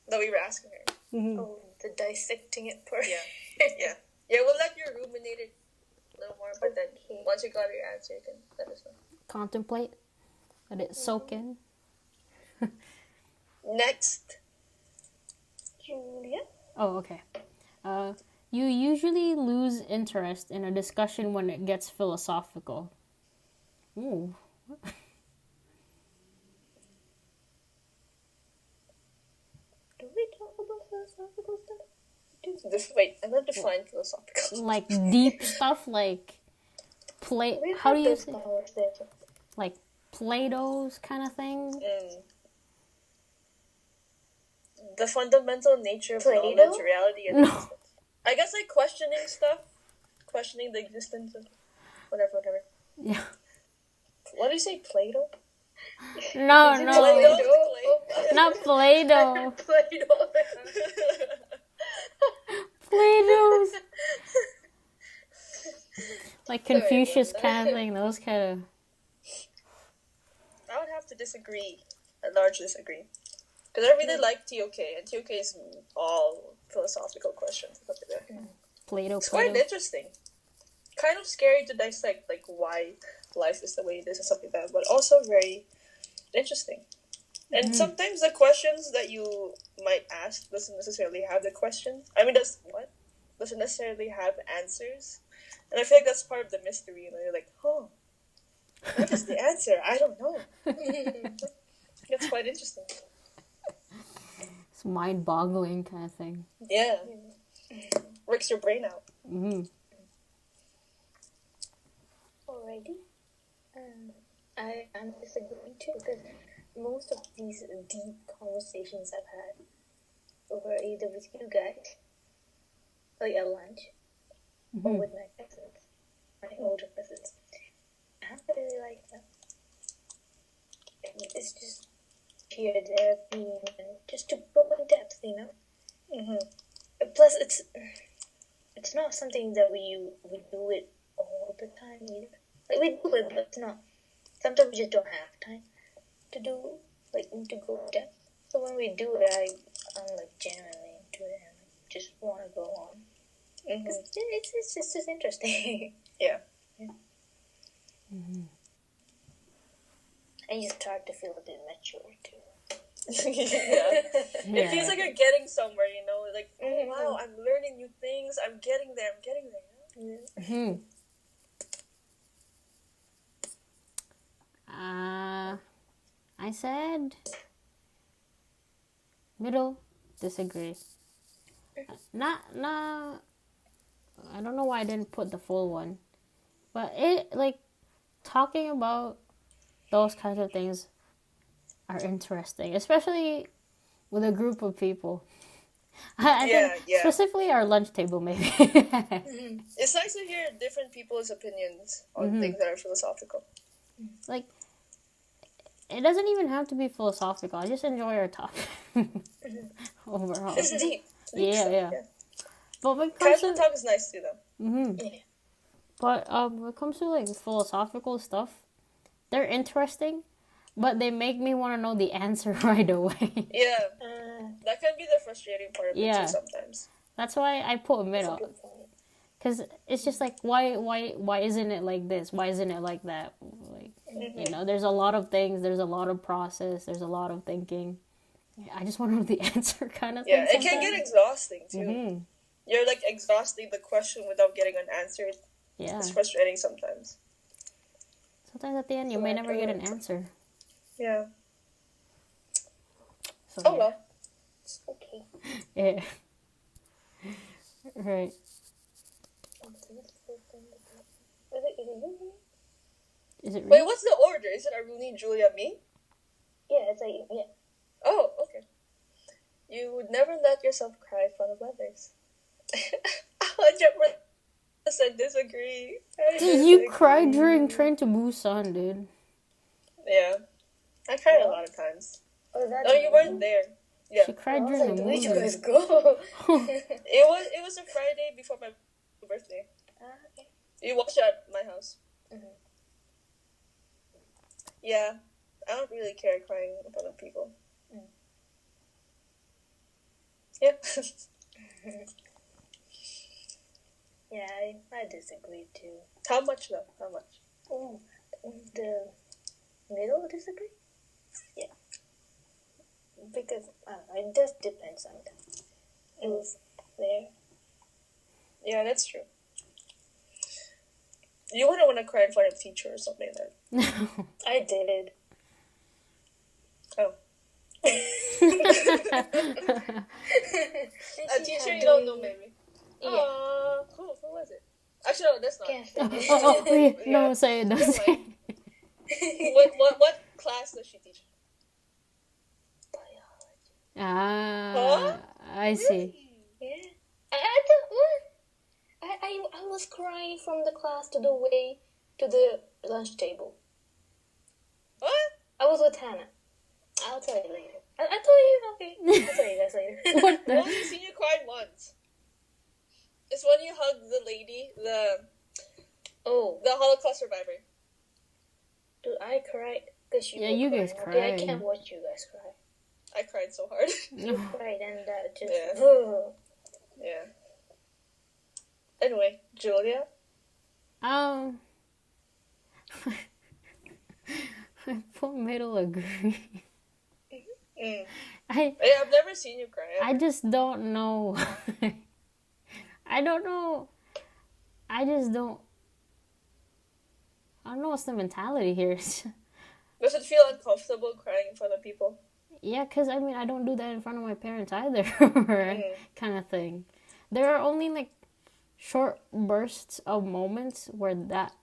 that we were asking her. Mm-hmm. Oh, the dissecting it part. Yeah. Yeah, we'll let you ruminate it a little more, but then Okay. once you got your answer, you can let us know. Contemplate. Let it soak in. Next. Julia? Oh, okay. You usually lose interest in a discussion when it gets philosophical. Ooh. Do we talk about philosophical stuff? Wait, I'm not define philosophical. Like deep stuff, like We've how had do you those say? conversations. Like Plato's kind of thing. The fundamental nature of Play-Doh? knowledge, reality, and No. existence. I guess like questioning stuff, questioning the existence of whatever. Yeah. What do you say, Plato? No, Is it no. Play-Doh? Not Play-Doh. Play-Doh. Play-Doh's. Like Confucius kind of thing. Those kind of. I would have to disagree, a large disagree, because I really like TOK, and TOK is all philosophical questions and stuff like that. Plato. It's quite interesting. Kind of scary to dissect, like, why life is the way it is and stuff like that, but also very interesting. And sometimes the questions that you might ask doesn't necessarily have the questions. I mean, doesn't necessarily have answers. And I feel like that's part of the mystery. You're like, oh, what is the answer? I don't know. That's quite interesting. It's mind-boggling kind of thing. Yeah. Works your brain out. Mm-hmm. Alrighty. I'm disagreeing too, because most of these deep conversations I've had were either with you guys, like at lunch, or with my cousins, my older cousins. I don't really like them. It's just pure therapy and just to go in depth, you know. Plus, it's not something that we do it all the time either. Like we do it, but it's not. Sometimes we just don't have time to do to go in depth. So when we do it, I'm like genuinely into it and just want to go on. Because it's just interesting. Yeah. And you start to feel a bit mature too. Yeah. It feels like you're getting somewhere, you know, like, oh wow, I'm learning new things, I'm getting there. I said middle. Disagree. Not. I don't know why I didn't put the full one, but it talking about those kinds of things are interesting, especially with a group of people. I think specifically our lunch table, maybe. It's nice to hear different people's opinions on things that are philosophical. Like, it doesn't even have to be philosophical. I just enjoy our topic overall. It's deep. Yeah. But when it comes casual talk is nice too, though. Yeah. But when it comes to philosophical stuff, they're interesting, but they make me want to know the answer right away. Yeah, that can be the frustrating part of it too sometimes. That's why I put middle, because it's just why isn't it like this? Why isn't it like that? You know, there's a lot of things. There's a lot of process. There's a lot of thinking. I just want to know the answer, kind of thing. Yeah, it can get exhausting too. You're exhausting the question without getting an answer. Yeah, it's frustrating sometimes. Sometimes at the end, you may never get an answer. Yeah. So, oh well. Okay. Yeah. Right. Is it? Wait, what's the order? Is it Aruni, Julia, me? Yeah, it's yeah. Oh, okay. You would never let yourself cry in front of others. 100% disagree. Dude, you cried during Train to Busan, dude. Yeah. I cried a lot of times. No, you weren't there. Yeah. She cried during the movie. Where'd you guys go? It was a Friday before my birthday. Okay. You watched it at my house. Yeah. I don't really care crying in front of people. Yeah. Yeah, I disagree too. How much though? How much? Oh, the middle disagree? Yeah. Because it just depends on who's there. Yeah, that's true. You wouldn't want to cry in front of a teacher or something like that. No. I did. Oh. A teacher you don't know, maybe. Yeah. Cool. Who was it? Actually, no, that's not. Yeah. No, say it. Don't say it. What class does she teach? Biology. I see. Yeah. I thought, what? I was crying from the class to the way to the lunch table. What? I was with Hannah. I'll tell you later. I told you, okay. I'll tell you guys later. What the? I've only seen you cry once. It's when you hugged the lady, the Holocaust survivor. Dude, I cried because you guys cried. cried. Okay, I can't watch you guys cry. I cried so hard. You cried and just... Yeah. Yeah. Anyway, Julia? I put middle agree. I've never seen you cry. I just don't know. I don't know. I don't know what's the mentality here. Does it feel uncomfortable crying in front of people? Yeah, because, I mean, I don't do that in front of my parents either, kind of thing. There are only, short bursts of moments where that,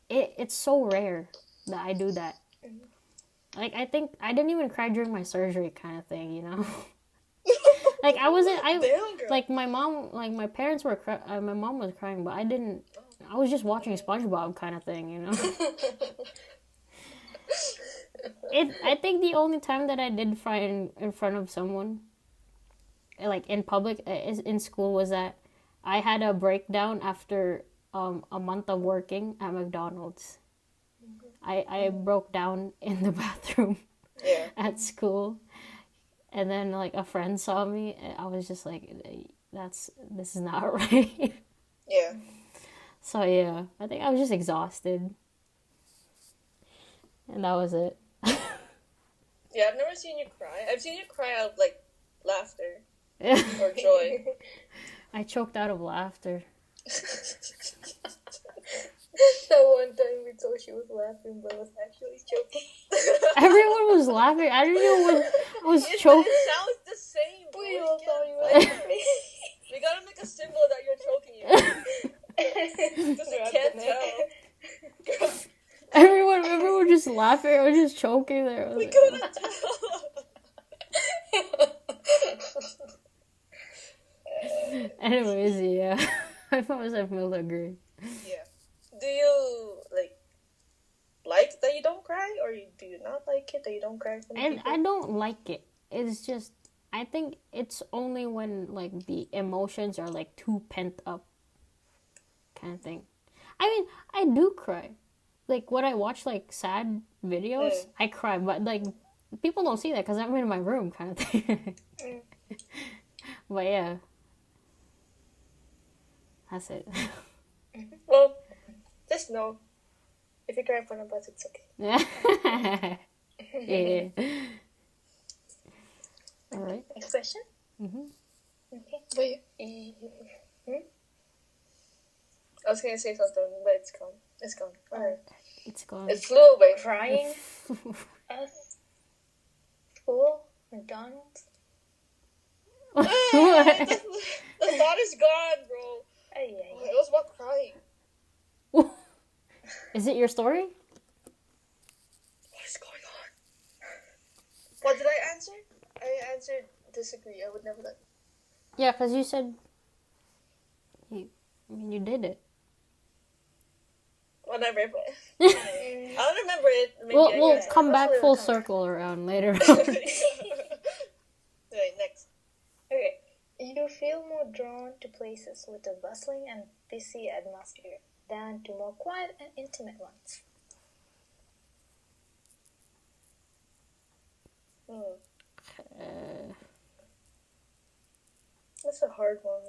it's so rare that I do that. Like, I think I didn't even cry during my surgery kind of thing, you know? Like, I wasn't, Damn, girl. like, my mom, like, my parents were, my mom was crying, but I didn't, I was just watching SpongeBob kind of thing, you know? I think the only time that I did cry in front of someone, like, in public, in school, was that I had a breakdown after a month of working at McDonald's. I broke down in the bathroom at school, and then like a friend saw me, and I was just like, this is not right. Yeah. So yeah, I think I was just exhausted, and that was it. Yeah, I've never seen you cry. I've seen you cry out of like laughter or joy. I choked out of laughter. That one time we thought she was laughing, but was actually choking. Everyone was laughing. I didn't know what I was choking. It sounds the same. Bro. We all thought you were laughing. We gotta make a symbol that you're choking you. Because we can't tell. Everyone was just laughing. I was just choking there. We couldn't tell. Anyways, yeah. I promise I feel agree. Yeah. Do you like that you don't cry, or do you not like it that you don't cry from people? I don't like it. It's just, I think it's only when like the emotions are like too pent up kind of thing. I mean, I do cry. Like when I watch like sad videos, I cry, but like people don't see that because I'm in my room kind of thing. But yeah, that's it. Well, just know, if you cry in front of us, it's okay. Yeah. All right. Next question. Okay. Wait. I was gonna say something, but it's gone. It's gone. Alright. It's gone. It flew away. Crying. Us. School. McDonald's. The thought is gone, bro. It was about crying. Is it your story? What is going on? What did I answer? I answered disagree. I would never let. Yeah, because you said you did it. Whatever. But I don't remember it. Maybe We'll come back full circle around later on. Right, next. Okay. You feel more drawn to places with a bustling and busy atmosphere than to more quiet and intimate ones. That's a hard one.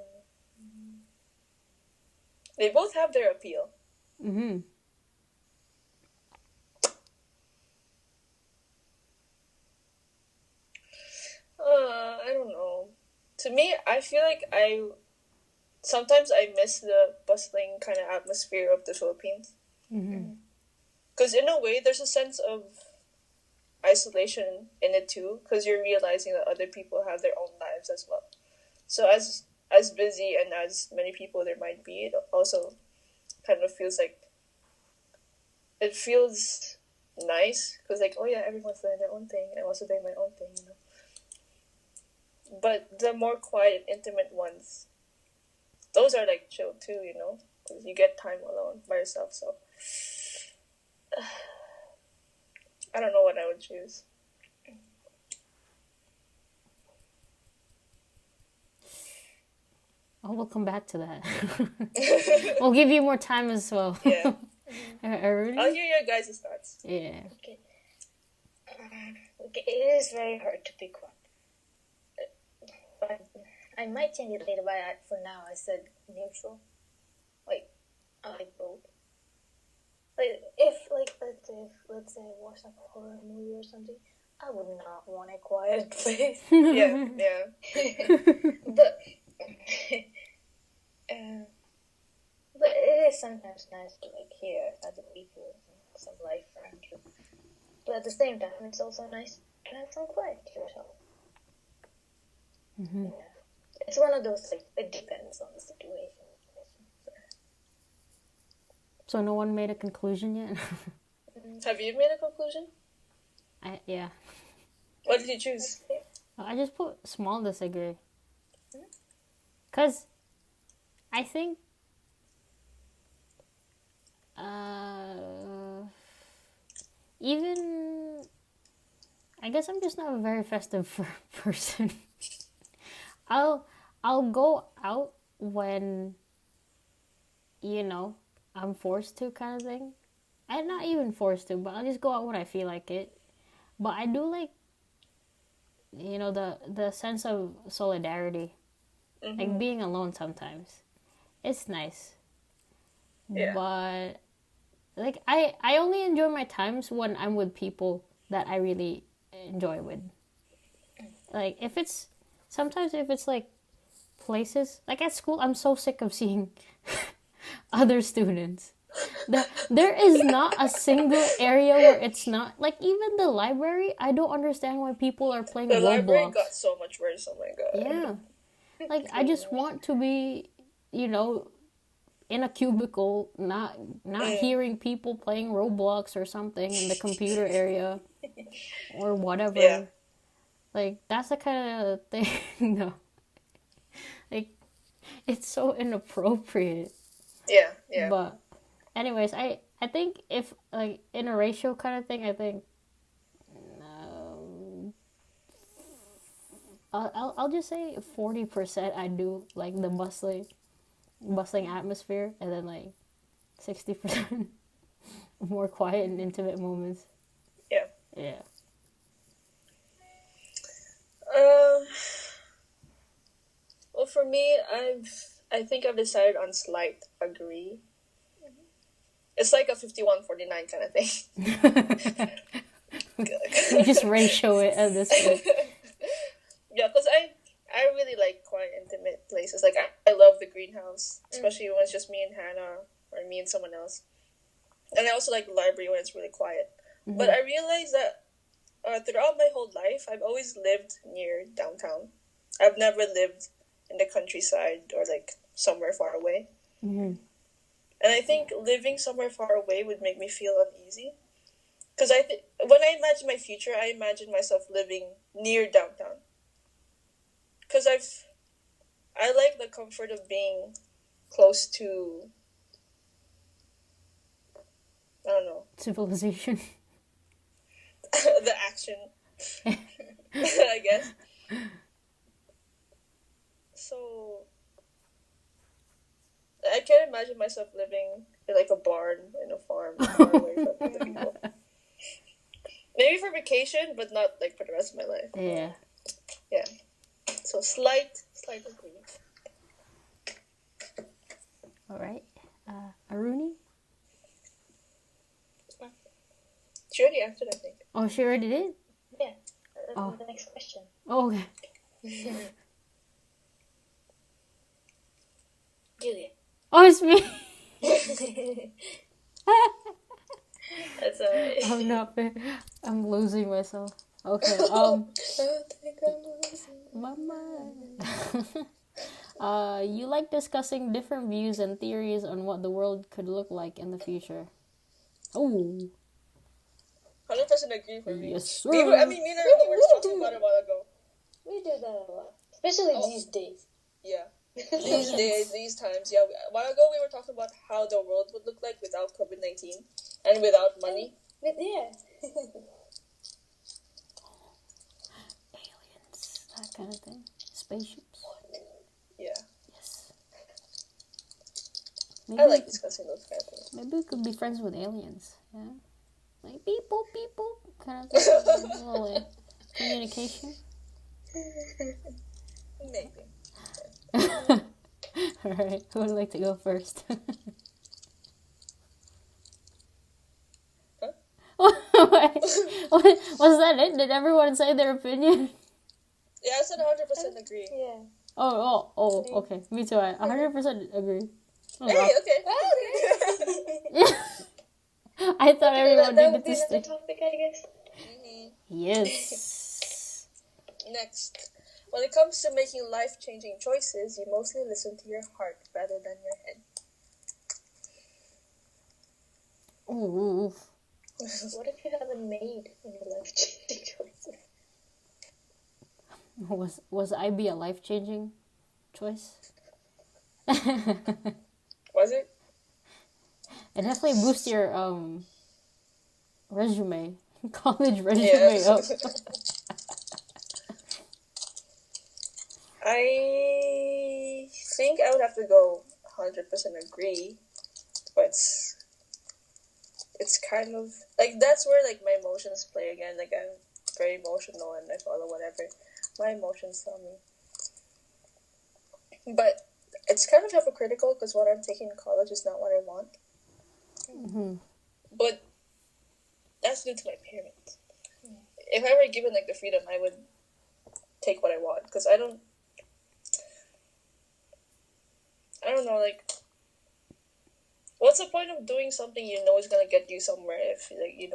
They both have their appeal. Mm-hmm. I don't know. To me, I feel like sometimes I miss the bustling kind of atmosphere of the Philippines. Because in a way, there's a sense of isolation in it too, because you're realizing that other people have their own lives as well. So as busy and as many people there might be, it also kind of feels like it feels nice, because like, oh yeah, everyone's doing their own thing, and I'm also doing my own thing, you know. But the more quiet, intimate ones, those are like chill too, you know, because you get time alone by yourself. So I don't know what I would choose. Oh, we'll come back to that. We'll give you more time as well. Yeah. Already? I'll hear your guys' thoughts. Yeah. Okay. Okay, it is very hard to pick one. But I might change it later, but for now I said neutral. Like, I like both. Like, let's say I watch like a horror movie or something, I would not want a quiet place. Yeah. But it is sometimes nice to like hear other people and some life around you. But at the same time, it's also nice to have some quiet to yourself. Mm-hmm. Yeah. It's one of those, like, it depends on the situation. So no one made a conclusion yet? Have you made a conclusion? Yeah. What did you choose? I just put small disagree. Because I think even I guess I'm just not a very festive person. I'll go out when I'm forced to, kind of thing. I'm not even forced to, but I'll just go out when I feel like it. But I do like the sense of solidarity. Like being alone sometimes. It's nice. Yeah. But like I only enjoy my times when I'm with people that I really enjoy with. Like if it's like places like at school, I'm so sick of seeing other students. There is not a single area where it's not like even the library. I don't understand why people are playing The Roblox. library got so much worse. Oh my god. Yeah. Like I just want to be, in a cubicle, not hearing people playing Roblox or something in the computer area or whatever. Yeah. Like that's the kind of thing. No. Like it's so inappropriate. Yeah. But anyways, I think if like in a ratio kind of thing, I think I'll just say 40% I do like the bustling atmosphere, and then like 60% more quiet and intimate moments. Yeah. Yeah. Well, for me, I think I've decided on slight agree. It's like a 51-49 kind of thing. We just ratio it at this point. Yeah, because I really like quiet, intimate places. Like I love the greenhouse, especially when it's just me and Hannah or me and someone else. And I also like the library when it's really quiet. But I realized that throughout my whole life, I've always lived near downtown. I've never lived in the countryside or like somewhere far away. Mm-hmm. And I think living somewhere far away would make me feel uneasy. Because when I imagine my future, I imagine myself living near downtown. Because I like the comfort of being close to, I don't know, Civilization. the action, I guess. So I can't imagine myself living in like a barn in a farm far away from other people. Maybe for vacation, but not like for the rest of my life. Yeah. Yeah. So slight agreement. All right. Aruni? She already answered, I think. Oh, she already did? Yeah. Oh. The next question. Oh, okay. Julia. Oh, it's me. That's alright. I'm not fair. I'm losing myself. Okay. I think I'm losing My mind. You like discussing different views and theories on what the world could look like in the future. Oh. 100% agree for me. Yes, sir. Me and her were just talking about it a while ago. We do that a lot. Especially these days. Yeah. These days, these times, yeah. A while ago, we were talking about how the world would look like without COVID-19 and without money. But yeah. Aliens. That kind of thing. Spaceships. Yeah. Yes. I like discussing those kind of things. Maybe we could be friends with aliens. Yeah. Like beep boop kind of thing. A little communication. Maybe. Alright, who would like to go first? Huh? What, was that it? Did everyone say their opinion? Yeah, I said 100% agree. Yeah. Oh, okay. Me too. I 100% agree. Oh, Hey, wow. okay. I thought everyone that needed would to be stay. another topic, I guess. Yes. Next. When it comes to making life-changing choices, you mostly listen to your heart rather than your head. Ooh. What if you haven't made any life-changing choices? Was I be a life-changing choice? Was it? It definitely boosts your resume, college resume Yeah. up. I think I would have to go 100% agree, but it's kind of like that's where like my emotions play again. Like I'm very emotional and I follow whatever my emotions tell me. But it's kind of hypocritical because what I'm taking in college is not what I want. Mm-hmm. But that's due to my parents. If I were given like the freedom, I would take what I want because I don't know, like, what's the point of doing something you know is gonna get you somewhere if like if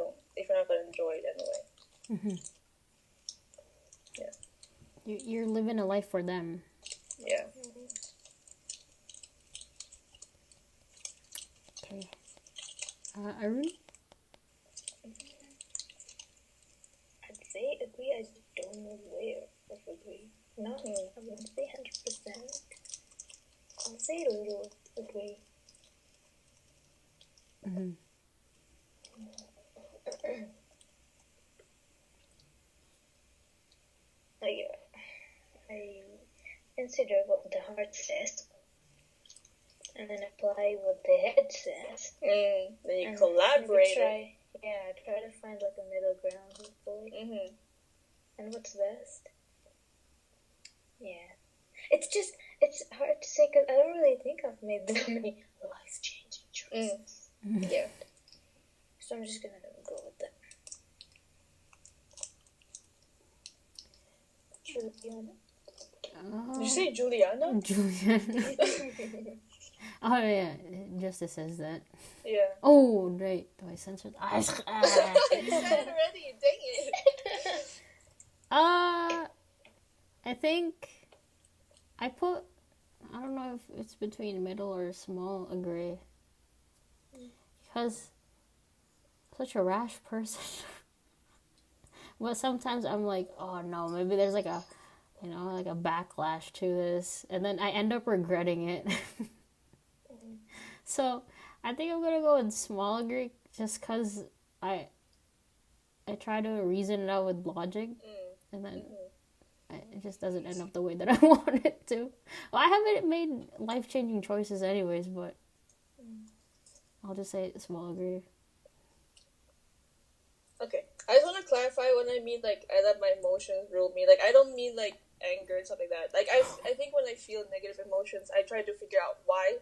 you're not gonna enjoy it anyway? Mm-hmm. Yeah. You're living a life for them. Yeah. Okay. Arun? I'd say agree, I just don't know where of agree. No, I wouldn't say 100%. I'll say a little agree. Mm-hmm. I consider what the heart says and then apply what the head says. Then you And collaborate. try to find like a middle ground, hopefully. Mm-hmm. And what's best? Yeah. It's hard to say because I don't really think I've made that many life-changing choices. Yeah. So I'm just gonna go with that. Juliana? Did you say Juliana? Julian. Oh yeah, Justice says that. Yeah. Oh right, do I censor that? You said it already. Dang it. I think I don't know if it's between middle or small agree. Because such a rash person. But sometimes I'm like, oh no, maybe there's like a backlash to this, and then I end up regretting it. So I think I'm gonna go with small agree, just cause I try to reason it out with logic, and then it just doesn't end up the way that I want it to. Well, I haven't made life-changing choices anyways, but I'll just say small agree. Okay. I just want to clarify when I mean like I let my emotions rule me. Like I don't mean like anger and stuff like that. Like I think when I feel negative emotions, I try to figure out why.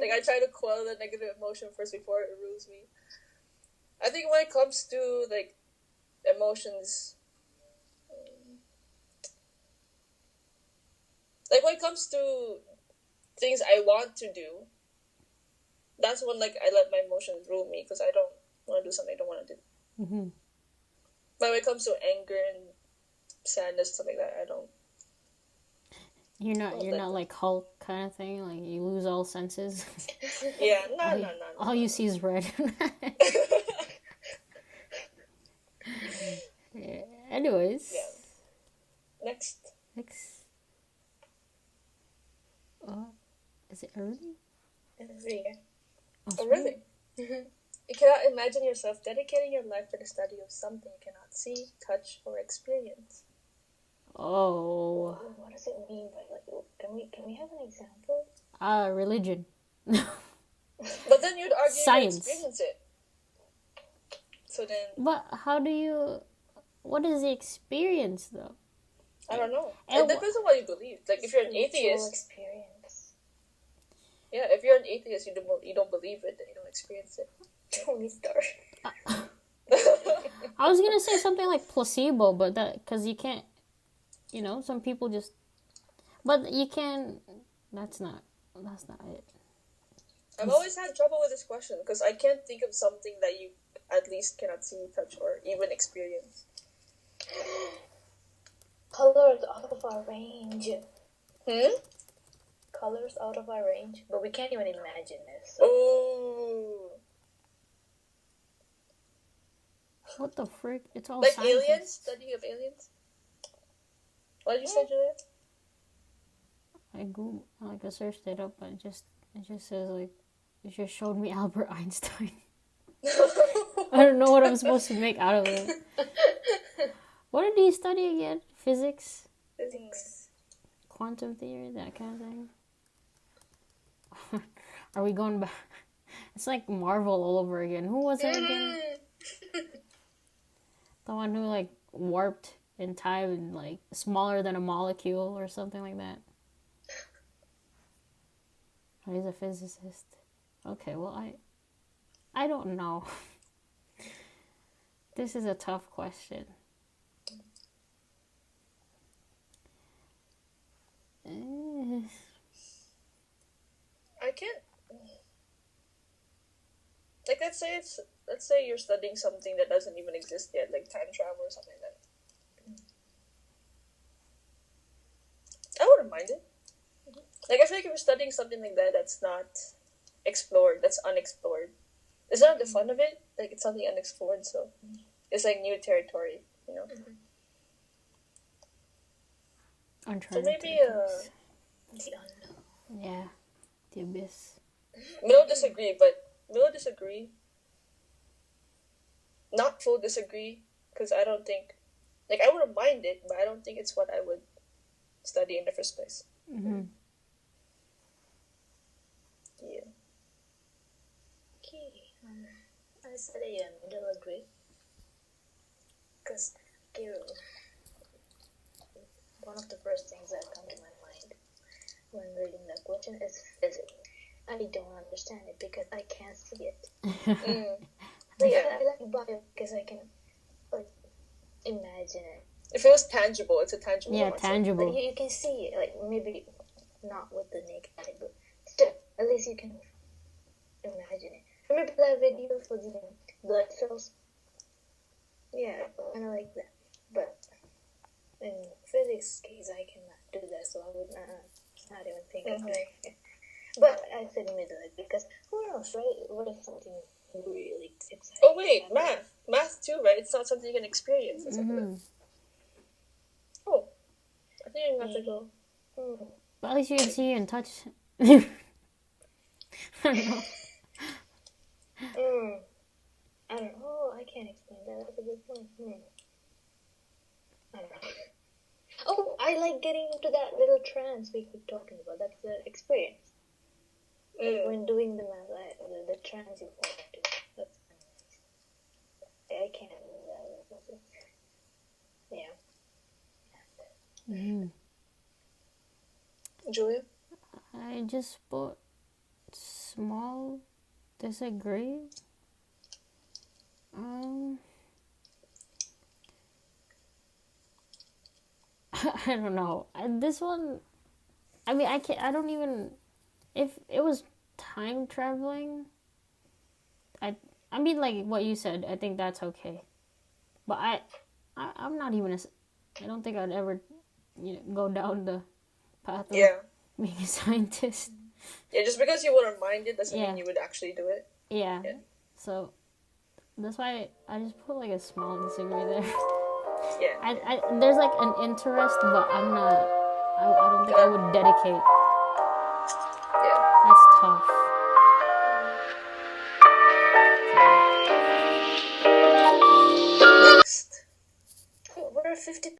Like I try to quell the negative emotion first before it rules me. I think when it comes to like emotions, like when it comes to things I want to do, that's when like I let my emotions rule me because I don't want to do something I don't want to do. Mm-hmm. But when it comes to anger and sadness, stuff like that, I don't. You're not like Hulk kind of thing. Like you lose all senses. Yeah, no. All you see is red. Yeah. Anyways. Yeah. Next. Is it early? Oh, really? You cannot imagine yourself dedicating your life to the study of something you cannot see, touch, or experience. Oh. What does it mean by like? Can we have an example? Religion. But then you'd argue Science. you experience it. So then. But what is the experience though? I don't know. And it depends on what you believe. Like if you're an atheist. Experience. Yeah, if you're an atheist, you don't believe it, then you don't experience it. Tony Stark. I was gonna say something like placebo, but because you can't, some people just, but you can. That's not it. I've always had trouble with this question because I can't think of something that you at least cannot see, touch, or even experience. Colors out of our range. Colors out of our range, but we can't even imagine this. So. Oh. What the frick? It's all Like aliens, scientists. study of aliens. What did you say, Julia? I searched it up, but it just says like it just showed me Albert Einstein. I don't know what I'm supposed to make out of it. What did he study again? Physics, Physics. quantum theory, that kind of thing. Are we going back? It's like Marvel all over again. Who was it again? The one who like warped in time and like smaller than a molecule or something like that. Oh, he's a physicist. Okay, well I don't know. This is a tough question. I can't. Like, let's say you're studying something that doesn't even exist yet, like time travel or something like that. I wouldn't mind it. Like, I feel like if you're studying something like that that's not explored, that's unexplored, it's not the fun of it. Like, it's something unexplored, so it's like new territory, you know. So maybe The unknown. Yeah, the abyss. we'll disagree, not full disagree, because I don't think, like, I wouldn't mind it, but I don't think it's what I would study in the first place. Mm-hmm. Yeah. Okay. I study a middle agree. Because one of the first things that come to my mind when reading that question is physics. I don't understand it because I can't see it. Like, I like bio because I can like imagine it. If it was tangible, it's a tangible Yeah, concept. tangible. Like, you can see it, like maybe not with the naked eye, but still, at least you can imagine it. Remember that video for the blood cells? Yeah, kind of like that. But in physics case, I cannot do that, so I would not even think of it. But I said middle because who knows, right? What if something really exciting? Oh wait, math too, right? It's not something you can experience. It's something oh, I think I'm going to go. But at least you can see and touch. I don't know. I don't know. Oh, I can't explain that. That's a good point. I don't know. Oh, I like getting into that little trance we were talking about. That's the experience. When doing the math, the trance you fall into. That's I can't do that. Yeah. Julia? I just put small disagree. I don't know. This one, I mean, I don't even, if it was time traveling, I mean, like what you said, I think that's okay. But I'm not even, I don't think I'd ever, go down the path of being a scientist. Yeah, just because you wouldn't mind it doesn't mean you would actually do it. Yeah. So, that's why I just put like a small disagree there. Yeah. There's like an interest, but I'm not. I don't think I would dedicate. Yeah. That's tough. Next. We're 50